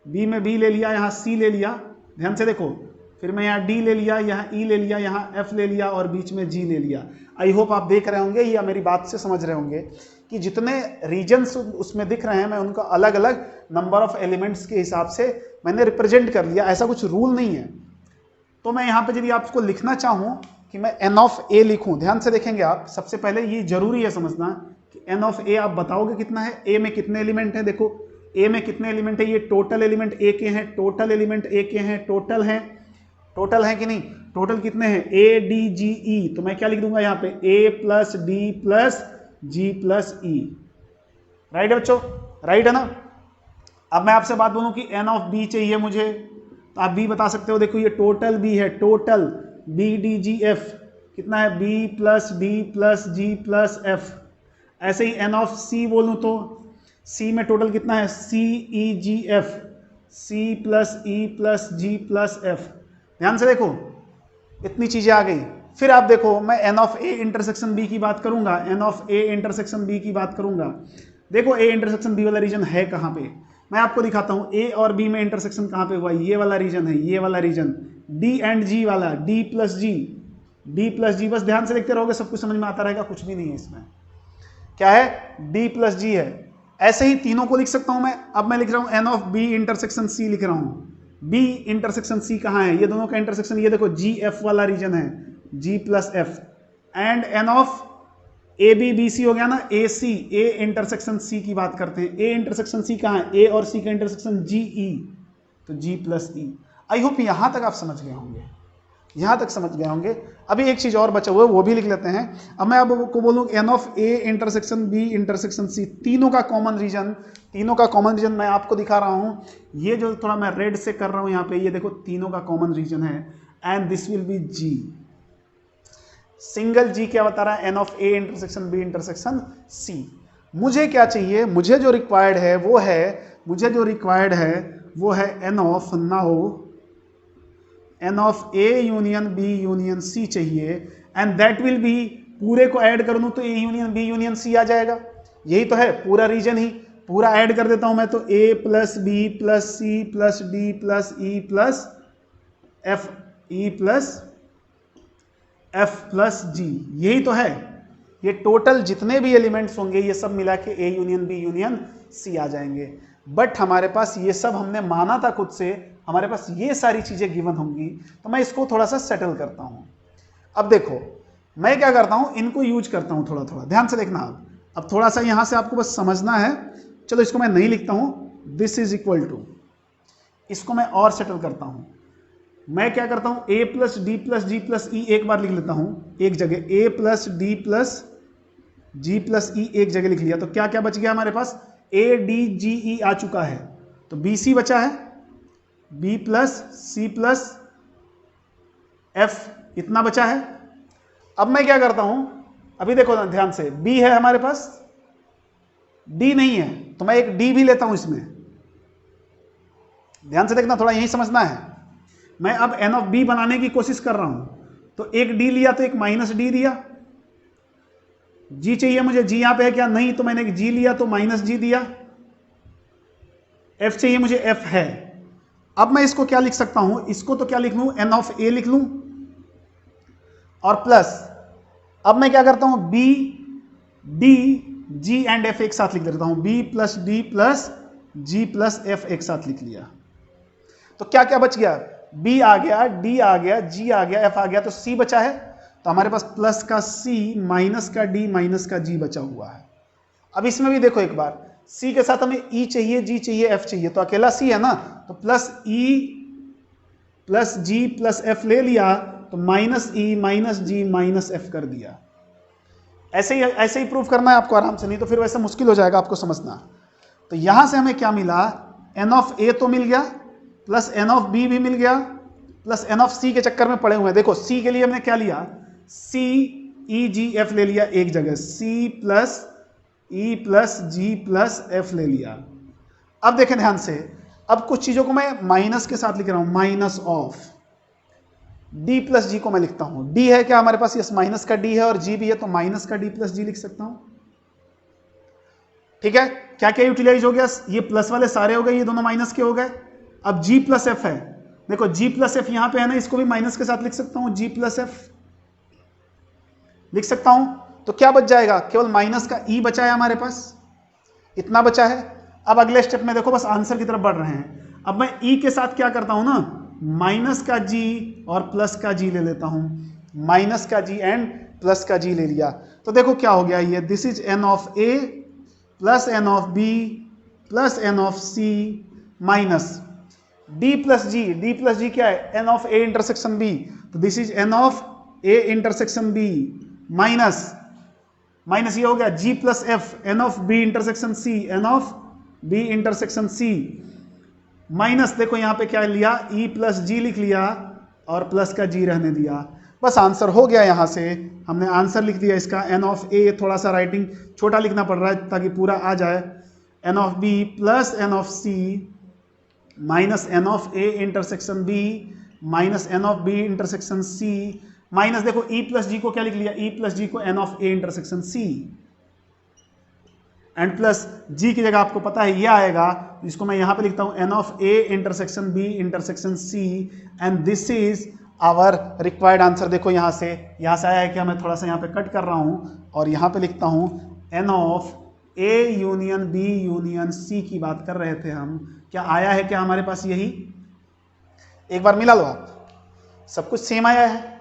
बी में बी ले लिया, यहाँ सी ले लिया, ध्यान से देखो, फिर मैं यहाँ डी ले लिया, यहाँ ई ले लिया, यहाँ एफ ले लिया और बीच में जी ले लिया। आई होप आप देख रहे होंगे या मेरी बात से समझ रहे होंगे कि जितने रीजन्स उसमें दिख रहे हैं मैं उनका अलग अलग नंबर ऑफ एलिमेंट्स के हिसाब से मैंने रिप्रेजेंट कर लिया, ऐसा कुछ रूल नहीं है। तो मैं यहाँ पे यदि आपको लिखना चाहूँ कि मैं एन ऑफ ए लिखूँ, ध्यान से देखेंगे आप, सबसे पहले ये जरूरी है समझना कि एन ऑफ ए आप बताओगे कितना है, ए में कितने एलिमेंट हैं, देखो ए में कितने एलिमेंट है, ये टोटल एलिमेंट ए के हैं, टोटल एलिमेंट ए के हैं, टोटल है कि नहीं, टोटल कितने हैं, ए डी जी ई, तो मैं क्या लिख दूंगा यहाँ पे ए प्लस डी प्लस जी प्लस ई, राइट है बच्चों, राइट है ना। अब मैं आपसे बात बोलूं कि एन ऑफ बी चाहिए मुझे, तो आप बी बता सकते हो, देखो ये टोटल बी है, total b d g f कितना है, बी प्लस डी प्लस जी प्लस एफ। ऐसे ही एन ऑफ सी बोलूं तो सी में टोटल कितना है, C E G F, C plus ई प्लस जी प्लस एफ। ध्यान से देखो इतनी चीजें आ गई। फिर आप देखो मैं n of A intersection B की बात करूंगा, n of A intersection B की बात करूंगा, देखो ए इंटरसेक्शन बी वाला रीजन है कहाँ पे, मैं आपको दिखाता हूँ ए और बी में इंटरसेक्शन कहाँ पे हुआ, ये वाला रीजन है, ये वाला रीजन डी एंड जी वाला, डी प्लस जी, बस ध्यान से देखते रहोगे सब कुछ समझ में आता रहेगा, कुछ भी नहीं है इसमें, क्या है, डी प्लस जी है। ऐसे ही तीनों को लिख सकता हूं मैं। अब मैं लिख रहा हूं n of B intersection C लिख रहा हूं, बी इंटरसेक्शन सी कहाँ है, ये दोनों का इंटरसेक्शन, ये देखो जी एफ वाला रीजन है, G plus F, and N of A B B C हो गया ना, ए सी, ए इंटरसेक्शन सी की बात करते हैं, ए इंटरसेक्शन सी कहाँ है, ए और सी का इंटरसेक्शन जी ई, तो जी प्लस ई। आई होप यहां तक आप समझ गए होंगे, यहां तक समझ गए होंगे। अभी एक चीज और बचा हुआ है वो भी लिख लेते हैं। अब मैं आपको बोलूं n of A intersection B intersection C, तीनों का कॉमन रीजन मैं आपको दिखा रहा हूं, ये जो थोड़ा मैं रेड से कर रहा हूं यहाँ पे, ये देखो तीनों का कॉमन रीजन है, and this will be G, single G क्या बता रहा है, N of A intersection B intersection C. मुझे क्या चाहिए, मुझे जो रिक्वायर्ड है वो है N of, now N of A union B union C चाहिए, एंड दैट विल बी, पूरे को ऐड कर दूं तो A union B union C आ जाएगा, यही तो है पूरा रीजन ही, पूरा ऐड कर देता हूं मैं, तो A plus B plus C plus D plus E plus F, E plus F plus G, यही तो है। ये टोटल जितने भी एलिमेंट्स होंगे ये सब मिला के A union B union C आ जाएंगे। बट हमारे पास ये सब हमने माना था खुद से, हमारे पास ये सारी चीजें गिवन होंगी, तो मैं इसको थोड़ा सा सेटल करता हूं। अब देखो मैं क्या करता हूं, इनको यूज करता हूं थोड़ा थोड़ा, ध्यान से देखना आप। अब थोड़ा सा यहां से आपको बस समझना है, चलो इसको मैं नहीं लिखता हूं, दिस इज इक्वल टू, इसको मैं और सेटल करता हूं। मैं क्या करता हूं, ए प्लस डी प्लस जी प्लस ई एक बार लिख लेता हूं एक जगह, ए प्लस डी प्लस जी प्लस ई एक जगह लिख लिया, तो क्या क्या बच गया हमारे पास, ए डी जी ई आ चुका है, तो बी सी बचा है, बी प्लस सी प्लस एफ इतना बचा है। अब मैं क्या करता हूं, अभी देखो ना ध्यान से, बी है हमारे पास, डी नहीं है, तो मैं एक डी भी लेता हूं इसमें, ध्यान से देखना, थोड़ा यही समझना है। मैं अब एन ऑफ बी बनाने की कोशिश कर रहा हूं, तो एक डी लिया तो एक माइनस डी दिया, जी चाहिए मुझे, जी यहां पे है क्या, नहीं, तो मैंने एक जी लिया तो माइनस जी दिया, एफ चाहिए मुझे, एफ है। अब मैं इसको क्या लिख सकता हूं, इसको तो क्या लिख लूं, एन ऑफ ए लिख लूं, और प्लस, अब मैं क्या करता हूं, b d g and f एक साथ लिख देता हूं, बी प्लस डी प्लस जी प्लस एफ एक साथ लिख लिया, तो क्या क्या बच गया, बी आ गया, डी आ गया, जी आ गया, एफ आ गया, तो सी बचा है, तो हमारे पास प्लस का सी माइनस का डी माइनस का जी बचा हुआ है। अब इसमें भी देखो एक बार, सी के साथ हमें ई चाहिए, जी चाहिए, एफ चाहिए, तो अकेला सी है ना, तो प्लस ई प्लस जी प्लस एफ ले लिया, तो माइनस ई माइनस जी माइनस एफ कर दिया। ऐसे ही प्रूफ करना है आपको आराम से, नहीं तो फिर वैसे मुश्किल हो जाएगा आपको समझना। तो यहां से हमें क्या मिला, एन ऑफ ए तो मिल गया, प्लस एन ऑफ बी भी मिल गया, प्लस एन ऑफ सी के चक्कर में पड़े हुए हैं। देखो सी के लिए हमने क्या लिया, सी ई जी एफ ले लिया एक जगह, सी प्लस ई प्लस जी प्लस एफ ले लिया। अब देखें ध्यान से, अब कुछ चीजों को मैं माइनस के साथ लिख रहा हूं, minus of D plus G को मैं लिखता हूं। डी है क्या हमारे पास, यस माइनस का डी है, और जी भी है, तो माइनस का डी प्लस जी लिख सकता हूं। ठीक है, क्या क्या यूटिलाइज हो गया, ये प्लस वाले सारे हो गए, ये दोनों माइनस के हो गए। अब जी प्लस एफ है, देखो जी प्लस एफ यहां पे है ना, इसको भी माइनस के साथ लिख सकता हूं, जी प्लस एफ लिख सकता हूं। तो क्या बच जाएगा, केवल माइनस का ई बचा है हमारे पास, इतना बचा है। अब अगले स्टेप में देखो, बस आंसर की तरफ बढ़ रहे हैं। अब मैं ई के साथ क्या करता हूं ना, माइनस का जी और प्लस का जी ले लेता हूं, माइनस का जी एंड प्लस का जी ले लिया। तो देखो क्या हो गया, ये this is N of A plus N of B plus N of C minus D plus G क्या है, N of A intersection B, तो this is N of A intersection B minus ये हो गया G plus F N of B intersection C, N of B intersection C minus, देखो यहां पे क्या लिया, ई प्लस जी लिख लिया और प्लस का जी रहने दिया। बस आंसर हो गया, यहां से हमने आंसर लिख दिया इसका, एन ऑफ ए, थोड़ा सा राइटिंग छोटा लिखना पड़ रहा है ताकि पूरा आ जाए, n of B plus N of C minus N of A intersection B minus N of B intersection C minus, देखो ई प्लस जी को क्या लिख लिया, ई प्लस जी को N of A intersection C and plus G की जगह आपको पता है ये आएगा, इसको मैं यहां पे लिखता हूं n of A intersection B intersection C and this is our required answer. देखो यहां से आया है कि मैं थोड़ा सा यहां पे कट कर रहा हूं और यहां पे लिखता हूं n of A union B union C की बात कर रहे थे हम, क्या आया है क्या हमारे पास, यही एक बार मिला लो आप, सब कुछ सेम आया है।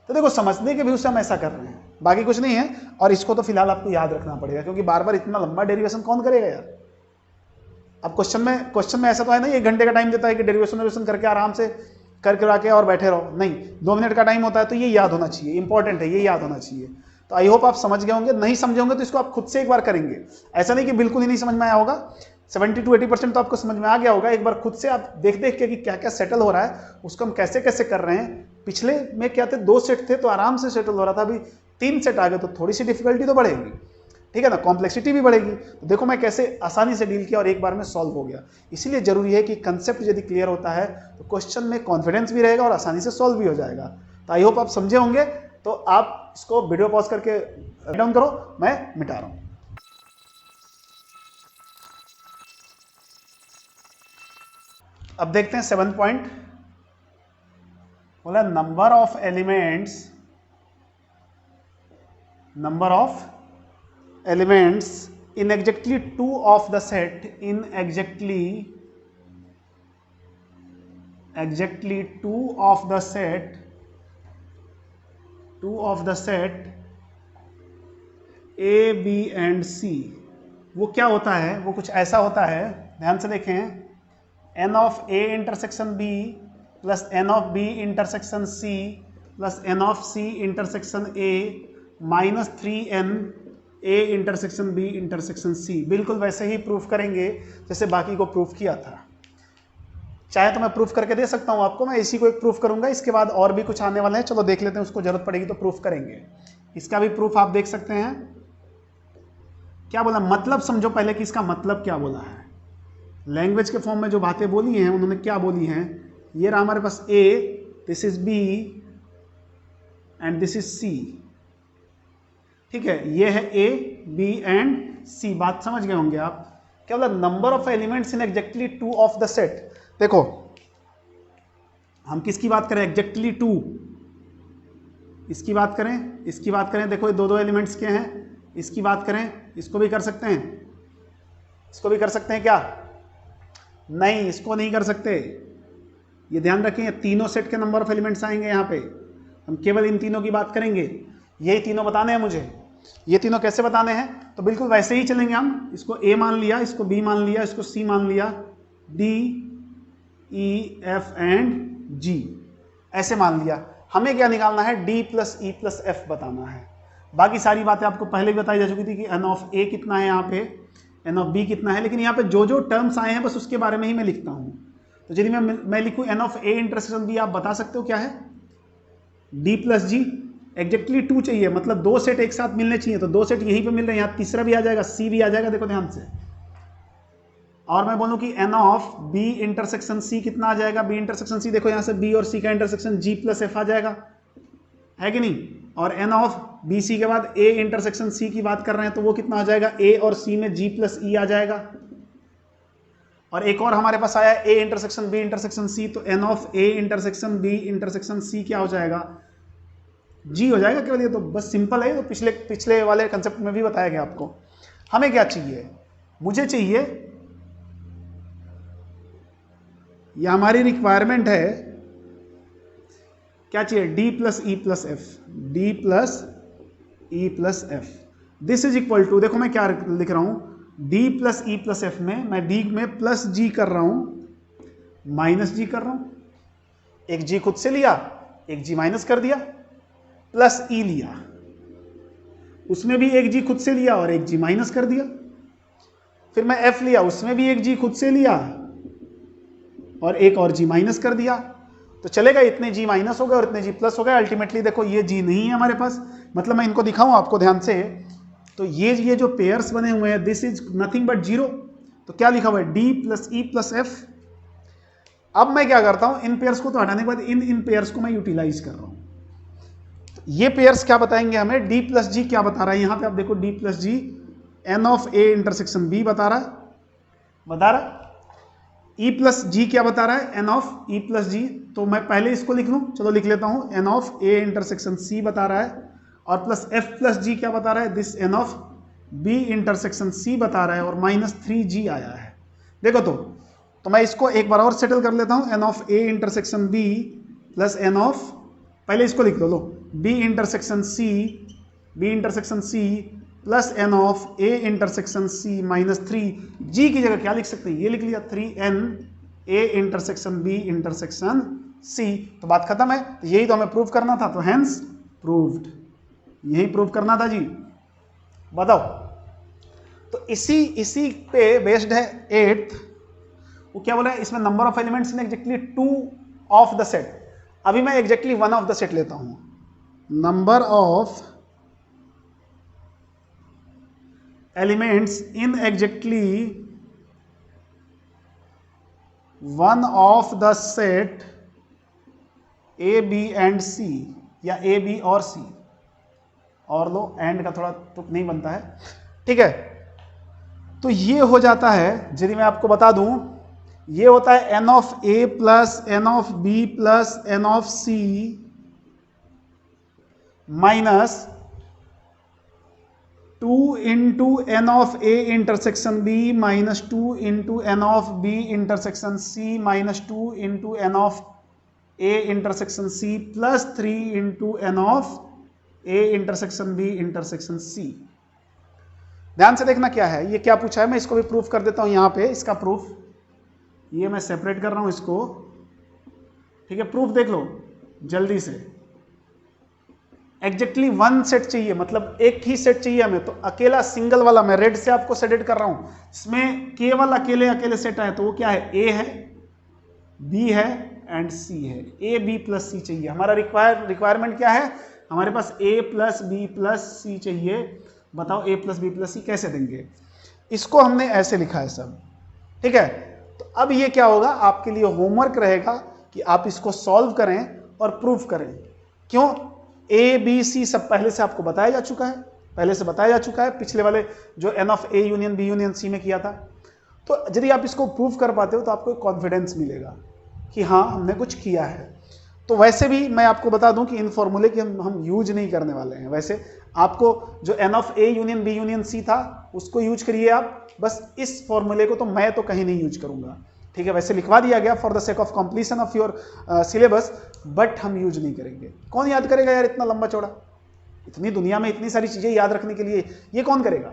तो देखो समझने के व्यू से हम ऐसा कर रहे हैं, बाकी कुछ नहीं है। और इसको तो फिलहाल आपको याद रखना पड़ेगा क्योंकि बार बार इतना लंबा डेरिवेशन कौन करेगा यार। अब क्वेश्चन में ऐसा तो है नहीं 1 घंटे का टाइम देता है कि डेरिवेशन करके आराम से करके आके और बैठे रहो, नहीं 2 मिनट का टाइम होता है। तो ये याद होना चाहिए, इंपॉर्टेंट है, ये याद होना चाहिए। तो आई होप आप समझ गए होंगे, नहीं समझे होंगे तो इसको आप खुद से एक बार करेंगे, ऐसा नहीं कि बिल्कुल ही नहीं समझ में आया होगा, 70 to 80% तो आपको समझ में आ गया होगा। एक बार खुद से आप देख के कि क्या क्या सेटल हो रहा है, उसको हम कैसे कैसे कर रहे हैं। पिछले में क्या थे, 2 सेट थे तो आराम से सेटल हो रहा था, अभी 3 सेट आ गए तो थोड़ी सी डिफिकल्टी तो बढ़ेगी, ठीक है ना, कॉम्प्लेक्सिटी भी बढ़ेगी। तो देखो मैं कैसे आसानी से डील किया और एक बार में सॉल्व हो गया। इसीलिए जरूरी है कि कंसेप्ट यदि क्लियर होता है तो क्वेश्चन में कॉन्फिडेंस भी रहेगा और आसानी से सॉल्व भी हो जाएगा। तो आई होप आप समझे होंगे। तो आप इसको वीडियो पॉज करके डाउन करो, मैं मिटा रहा हूं। अब देखते हैं 7 पॉइंट, बोला number of elements in exactly 2 of the set, in exactly 2 of the set A, B and C। वो क्या होता है, वो कुछ ऐसा होता है, ध्यान से देखें, n of A intersection B plus n of B intersection C plus n of C intersection A minus 3n A intersection B intersection C। बिल्कुल वैसे ही प्रूफ करेंगे जैसे बाकी को प्रूफ किया था। चाहे तो मैं प्रूफ करके दे सकता हूं आपको, मैं इसी को एक प्रूफ करूंगा, इसके बाद और भी कुछ आने वाले हैं, चलो देख लेते हैं, उसको जरूरत पड़ेगी तो प्रूफ करेंगे। इसका भी प्रूफ आप देख सकते हैं। क्या बोला, मतलब समझो पहले कि इसका मतलब क्या बोला है। लैंग्वेज के फॉर्म में जो बातें बोली हैं उन्होंने क्या बोली हैं, ये रहा हमारे पास A, this is B and this is C, ठीक है, ये है A, B एंड C। बात समझ गए होंगे आप। क्या बोला, number of elements in exactly 2 of the set. देखो हम किसकी बात करें, एग्जैक्टली 2, इसकी बात करें, इसकी बात करें, देखो ये 2 एलिमेंट्स के हैं, इसकी बात करें, इसको भी कर सकते हैं, इसको भी कर सकते हैं क्या, नहीं इसको नहीं कर सकते। ये ध्यान रखें, तीनों सेट के नंबर ऑफ एलिमेंट्स आएंगे यहाँ पे, हम केवल इन तीनों की बात करेंगे। यही तीनों बताने हैं मुझे, ये तीनों कैसे बताने हैं, तो बिल्कुल वैसे ही चलेंगे हम। इसको A मान लिया, इसको B मान लिया, इसको C मान लिया, D, E, F and G ऐसे मान लिया। हमें क्या निकालना है, D plus E plus F बताना है। बाकी सारी बातें आपको पहले भी बताई जा चुकी थी कि n ऑफ A कितना है, यहाँ पे n ऑफ B कितना है, लेकिन यहाँ पे जो जो टर्म्स आए हैं बस उसके बारे में ही मैं लिखता हूँ। तो यदि मैं लिखूँ n of A intersection B, आप बता सकते हो क्या है, D प्लस G। एग्जैक्टली 2 चाहिए, मतलब 2 सेट एक साथ मिलने चाहिए, तो 2 सेट यहीं पे मिल रहे हैं, यहाँ तीसरा भी आ जाएगा, C भी आ जाएगा। देखो ध्यान से, और मैं बोलूं कि n of b intersection c कितना आ जाएगा, b इंटरसेक्शन c देखो यहां से b और c का इंटरसेक्शन g प्लस f आ जाएगा, है कि नहीं। और n ऑफ बी सी के बाद a इंटरसेक्शन c की बात कर रहे हैं तो वो कितना आ जाएगा, a और c में g प्लस e आ जाएगा। और एक और हमारे पास आया a intersection b intersection c, तो n of a intersection b intersection c क्या हो जाएगा, g हो जाएगा केवल। ये तो बस सिंपल है, तो पिछले वाले कंसेप्ट में भी बताया गया आपको। हमें क्या चाहिए, मुझे चाहिए, यह हमारी रिक्वायरमेंट है, क्या चाहिए, d plus E plus f, d plus E plus f. This is equal to, देखो मैं क्या लिख रहा हूं, d प्लस ई प्लस एफ में मैं d में प्लस g कर रहा हूं, माइनस g कर रहा हूं, एक g खुद से लिया, एक g माइनस कर दिया, प्लस e लिया, उसमें भी एक g खुद से लिया और एक g माइनस कर दिया, फिर मैं f लिया, उसमें भी एक g खुद से लिया और एक और g माइनस कर दिया। तो चलेगा, इतने g माइनस हो गए और इतने g प्लस हो गए। अल्टीमेटली देखो ये g नहीं है हमारे पास, मतलब मैं इनको दिखाऊं आपको ध्यान से, तो ये जो पेयर्स बने हुए हैं, this is nothing but zero. तो क्या लिखा हुआ है, d प्लस ई प्लस एफ। अब मैं क्या करता हूं, इन पेयर्स को तो हटाने के बाद इन पेयर्स को मैं यूटिलाइज कर रहा हूं। तो ये पेयर्स क्या बताएंगे हमें, d प्लस जी क्या बता रहा है, यहां पे आप देखो d plus g n of a intersection b बता रहा है, e प्लस जी क्या बता रहा है, n ऑफ e प्लस जी। तो मैं पहले इसको लिख लूं, चलो लिख लेता हूं, n of a intersection c बता रहा है, और प्लस f प्लस जी क्या बता रहा है, this n of b intersection c बता रहा है, और माइनस 3g आया है। देखो तो मैं इसको एक बार और सेटल कर लेता हूं, n of a intersection b plus n of, पहले इसको लिख लो, b intersection c plus n of a intersection c minus 3g की जगह क्या लिख सकते हैं, ये लिख लिया 3n a intersection b intersection c। तो बात खत्म है, तो यही तो हमें प्रूव करना था, तो हेंस प्रूव्ड, यही प्रूव करना था जी। बताओ, तो इसी पे बेस्ड है 8th, वो क्या बोला है, इसमें number of elements in exactly 2 of the set. अभी मैं एग्जैक्टली 1 ऑफ द सेट लेता हूं, number of elements in exactly 1 of the set A B and C, या ए बी और सी, और लो एंड का थोड़ा तुक नहीं बनता है, ठीक है। तो ये हो जाता है, यदि मैं आपको बता दूं, ये होता है n of a plus n of b plus n of c minus 2 into n of a intersection b minus 2 into n of b intersection c minus 2 into n of a intersection c plus 3 into n of a intersection b intersection c। ध्यान से देखना क्या है, ये क्या पूछा है, मैं इसको भी प्रूफ कर देता हूं यहां पे, इसका प्रूफ, ये मैं सेपरेट कर रहा हूं इसको, ठीक है। प्रूफ देख लो जल्दी से, एग्जैक्टली 1 सेट चाहिए, मतलब एक ही सेट चाहिए हमें, तो अकेला सिंगल वाला मैं रेड से आपको सेलेक्ट कर रहा हूं, इसमें केवल अकेले सेट है, तो वो क्या है, ए है, बी है एंड सी है, ए बी प्लस सी चाहिए। हमारा रिक्वायरमेंट क्या है, हमारे पास ए प्लस बी प्लस सी चाहिए। बताओ ए प्लस बी प्लस सी कैसे देंगे, इसको हमने ऐसे लिखा है सब, ठीक है। तो अब ये क्या होगा, आपके लिए होमवर्क रहेगा कि आप इसको सॉल्व करें और प्रूफ करें। क्यों, ए बी सी सब पहले से आपको बताया जा चुका है, पिछले वाले जो n of A union B union C में किया था। तो यदि आप इसको प्रूफ कर पाते हो तो आपको एक कॉन्फिडेंस मिलेगा कि हाँ हमने कुछ किया है। तो वैसे भी मैं आपको बता दूं कि इन फॉर्मूले की हम यूज नहीं करने वाले हैं। वैसे आपको जो n of A union B union C था उसको यूज करिए आप, बस इस फॉर्मूले को तो मैं तो कहीं नहीं यूज करूंगा, ठीक है। वैसे लिखवा दिया गया for the sake of completion of your syllabus, but हम यूज नहीं करेंगे। कौन याद करेगा यार इतना लंबा चौड़ा, इतनी दुनिया में इतनी सारी चीजें याद रखने के लिए ये कौन करेगा।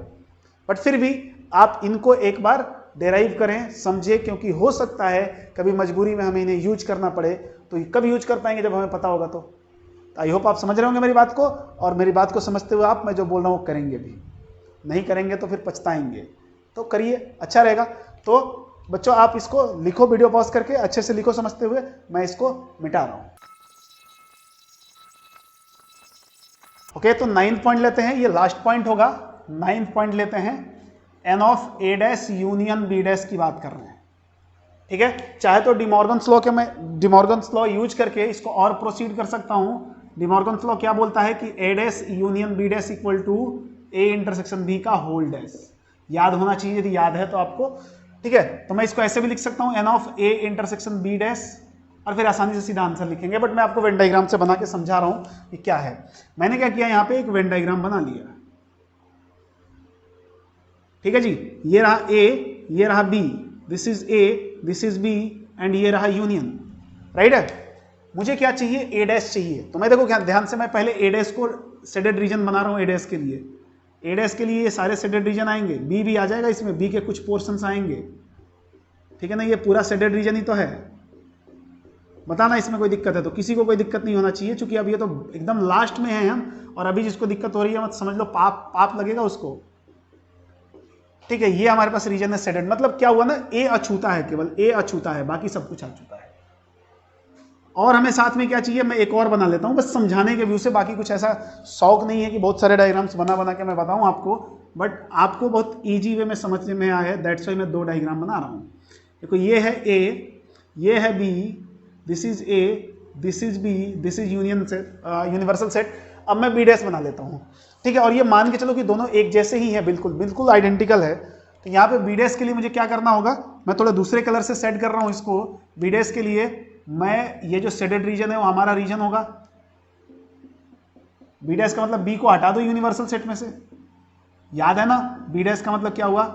बट फिर भी आप इनको एक बार डेराइव करें, समझे, क्योंकि हो सकता है कभी मजबूरी में हमें इन्हें यूज करना पड़े, तो कब यूज कर पाएंगे, जब हमें पता होगा। तो आई होप आप समझ रहे होंगे मेरी बात को, और मेरी बात को समझते हुए आप मैं जो बोल रहा हूँ करेंगे भी, नहीं करेंगे तो फिर पछताएंगे। तो करिए, अच्छा रहेगा। तो बच्चों आप इसको लिखो, वीडियो पॉज करके अच्छे से लिखो समझते हुए, मैं इसको मिटा रहा हूँ। ओके, तो 9th पॉइंट लेते हैं, ये लास्ट पॉइंट होगा। 9th पॉइंट लेते हैं, n of A dash union B dash की बात कर रहे हैं, ठीक है। चाहे तो डिमॉर्गन्स लॉ के मैं डिमॉर्गन्स लॉ यूज करके इसको और प्रोसीड कर सकता हूं। डिमॉर्गन्स लॉ क्या बोलता है कि A dash union B dash equal to A intersection B का होल डैश, याद होना चाहिए, यदि याद है तो आपको, ठीक है। तो मैं इसको ऐसे भी लिख सकता हूं n of A intersection B dash, और फिर आसानी से सीधा आंसर लिखेंगे, बट मैं आपको वेन डायग्राम से बना के समझा रहा हूं कि क्या है। मैंने क्या किया, यहां पे एक वेन डायग्राम बना लिया, ठीक है जी। ये रहा ए, ये रहा B, this is A, this is B, and ये रहा यूनियन, राइट है। मुझे क्या चाहिए, ए डैश चाहिए। तो मैं देखो क्या ध्यान से, मैं पहले ए डैश को शेडेड रीजन बना रहा हूं। ए डैश के लिए, ए डैश के लिए ये सारे शेडेड रीजन आएंगे, बी भी आ जाएगा इसमें, बी के कुछ पोर्शंस आएंगे, ठीक है ना। ये पूरा शेडेड रीजन ही तो है। बताना इसमें कोई दिक्कत है तो, किसी को कोई दिक्कत नहीं होना चाहिए, क्योंकि अब ये तो एकदम लास्ट में है हम, और अभी जिसको दिक्कत हो रही है मत समझ लो पाप पाप लगेगा उसको, ठीक है। ये हमारे पास रीजन है शेडेड, मतलब क्या हुआ ना, ए अछूता है, केवल ए अछूता है, बाकी सब कुछ अछूता है। और हमें साथ में क्या चाहिए, मैं एक और बना लेता हूं बस समझाने के व्यू से, बाकी कुछ ऐसा शौक नहीं है कि बहुत सारे डायग्राम्स बना बना के मैं बताऊं आपको, बट आपको बहुत ईजी वे में समझने में आया है, दैट्स वाई मैं 2 डायग्राम बना रहा हूं। देखो ये है ए, ये है B, this is A, this is B, this is union set, universal set. अब मैं बी डैश बना लेता हूँ, ठीक है। और ये मान के चलो कि दोनों एक जैसे ही हैं, बिल्कुल बिल्कुल आइडेंटिकल है। तो यहाँ पे बी डैश के लिए मुझे क्या करना होगा, मैं थोड़ा दूसरे कलर से सेट कर रहा हूँ इसको। बी डैश के लिए मैं, ये जो शेडेड रीजन है वो हमारा रीजन होगा। बी डैश का मतलब बी को हटा दो यूनिवर्सल सेट में से, याद है ना, बी डैश का मतलब क्या हुआ,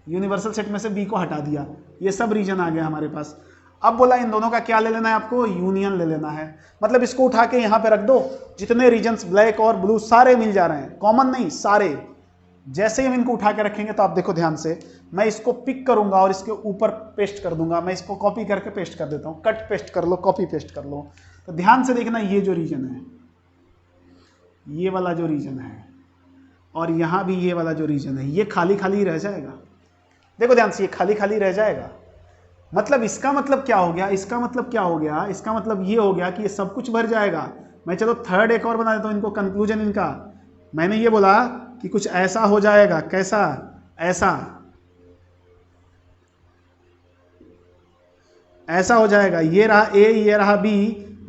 यूनिवर्सल सेट में से बी को हटा दिया, ये सब रीजन आ गया हमारे पास। अब बोला इन दोनों का क्या ले लेना है आपको, यूनियन ले लेना है। मतलब इसको उठा के यहां पे रख दो, जितने रीजन्स ब्लैक और ब्लू सारे मिल जा रहे हैं, कॉमन नहीं सारे। जैसे ही हम इनको उठा के रखेंगे तो आप देखो ध्यान से, मैं इसको पिक करूंगा और इसके ऊपर पेस्ट कर दूंगा। मैं इसको कॉपी करके पेस्ट कर देता हूं, कट पेस्ट कर लो, कॉपी पेस्ट कर लो। तो ध्यान से देखना, ये जो रीजन है, ये वाला जो रीजन है, और यहां भी ये वाला जो रीजन है, ये खाली खाली रह जाएगा। देखो ध्यान से, ये खाली खाली रह जाएगा। मतलब इसका मतलब क्या हो गया, इसका मतलब क्या हो गया, इसका मतलब ये हो गया कि ये सब कुछ भर जाएगा। मैं चलो थर्ड एक और बना देता हूं इनको, कंक्लूजन इनका। मैंने ये बोला कि कुछ ऐसा हो जाएगा, कैसा, ऐसा, ऐसा हो जाएगा। ये रहा ए, ये रहा B,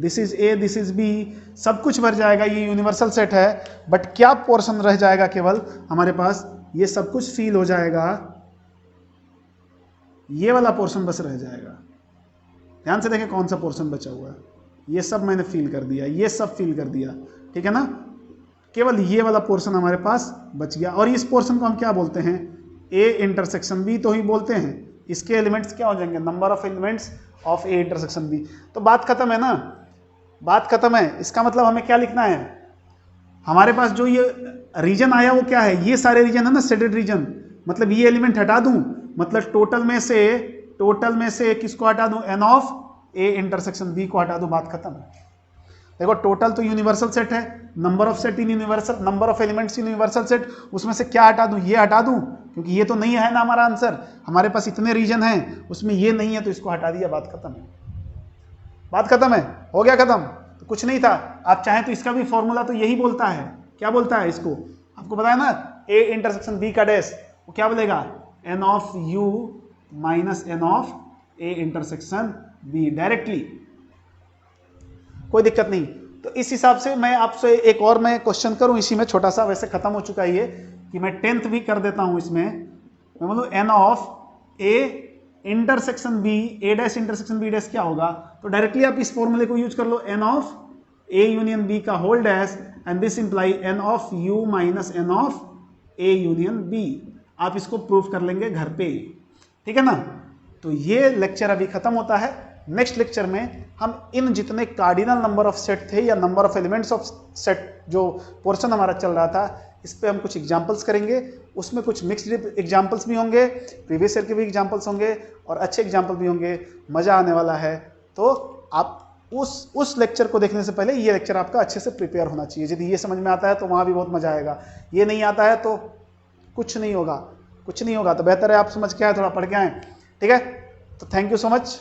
this is A, this is B, सब कुछ भर जाएगा। ये यूनिवर्सल सेट है, बट क्या पोर्शन रह जाएगा केवल हमारे पास, ये सब कुछ फील हो जाएगा, ये वाला पोर्शन बस रह जाएगा। ध्यान से देखें कौन सा पोर्शन बचा हुआ है, ये सब मैंने फील कर दिया, ये सब फील कर दिया, ठीक है ना। केवल ये वाला पोर्शन हमारे पास बच गया, और इस पोर्शन को हम क्या बोलते हैं, ए इंटरसेक्शन बी तो ही बोलते हैं। इसके एलिमेंट्स क्या हो जाएंगे, number of elements of A intersection B. तो बात खत्म है ना, बात खत्म है। इसका मतलब हमें क्या लिखना है, हमारे पास जो ये रीजन आया वो क्या है, ये सारे रीजन है ना शेडेड रीजन। मतलब ये एलिमेंट हटा दूं, मतलब टोटल में से किसको हटा दूं, n of A intersection B को हटा दूं, बात खत्म है। देखो टोटल तो यूनिवर्सल सेट है, number of set in universal, number of elements in universal set, उसमें से क्या हटा दूं, ये हटा दूं, क्योंकि ये तो नहीं है ना हमारा आंसर। हमारे पास इतने रीजन हैं, उसमें ये नहीं है तो इसको हटा दिया, बात खत्म है। बात खत्म है, हो गया खत्म। तो कुछ नहीं था। आप चाहें तो इसका भी फॉर्मूला तो यही बोलता है, क्या बोलता है इसको, आपको बताया ना, ए इंटरसेक्शन बी का डैश, वो क्या बोलेगा, n of U minus N of A intersection B, directly, कोई दिक्कत नहीं। तो इस हिसाब से मैं आपसे एक और मैं क्वेश्चन करूं इसी में, छोटा सा, वैसे खत्म हो चुका है ये, कि मैं 10th भी कर देता हूं इसमें। मैं बोलूं n of A intersection B, A dash intersection B dash क्या होगा, तो डायरेक्टली आप इस फॉर्मूले को यूज कर लो, N of A union B का whole dash, and this imply N of U minus N of A union B. आप इसको प्रूफ कर लेंगे घर पे, ठीक है ना। तो ये लेक्चर अभी खत्म होता है। नेक्स्ट लेक्चर में हम इन जितने कार्डिनल नंबर ऑफ सेट थे या number of elements of set जो पोर्शन हमारा चल रहा था, इस पे हम कुछ एग्जांपल्स करेंगे। उसमें कुछ मिक्स्ड एग्जांपल्स भी होंगे, प्रीवियस ईयर के भी एग्जांपल्स होंगे और अच्छे एग्जांपल भी होंगे। मज़ा आने वाला है। तो आप उस लेक्चर को देखने से पहले ये लेक्चर आपका अच्छे से प्रिपेयर होना चाहिए। यदि ये समझ में आता है तो वहाँ भी बहुत मज़ा आएगा, ये नहीं आता है तो कुछ नहीं होगा, कुछ नहीं होगा। तो बेहतर है आप समझ के आए, थोड़ा पढ़ के आए, ठीक है। तो थैंक यू सो मच।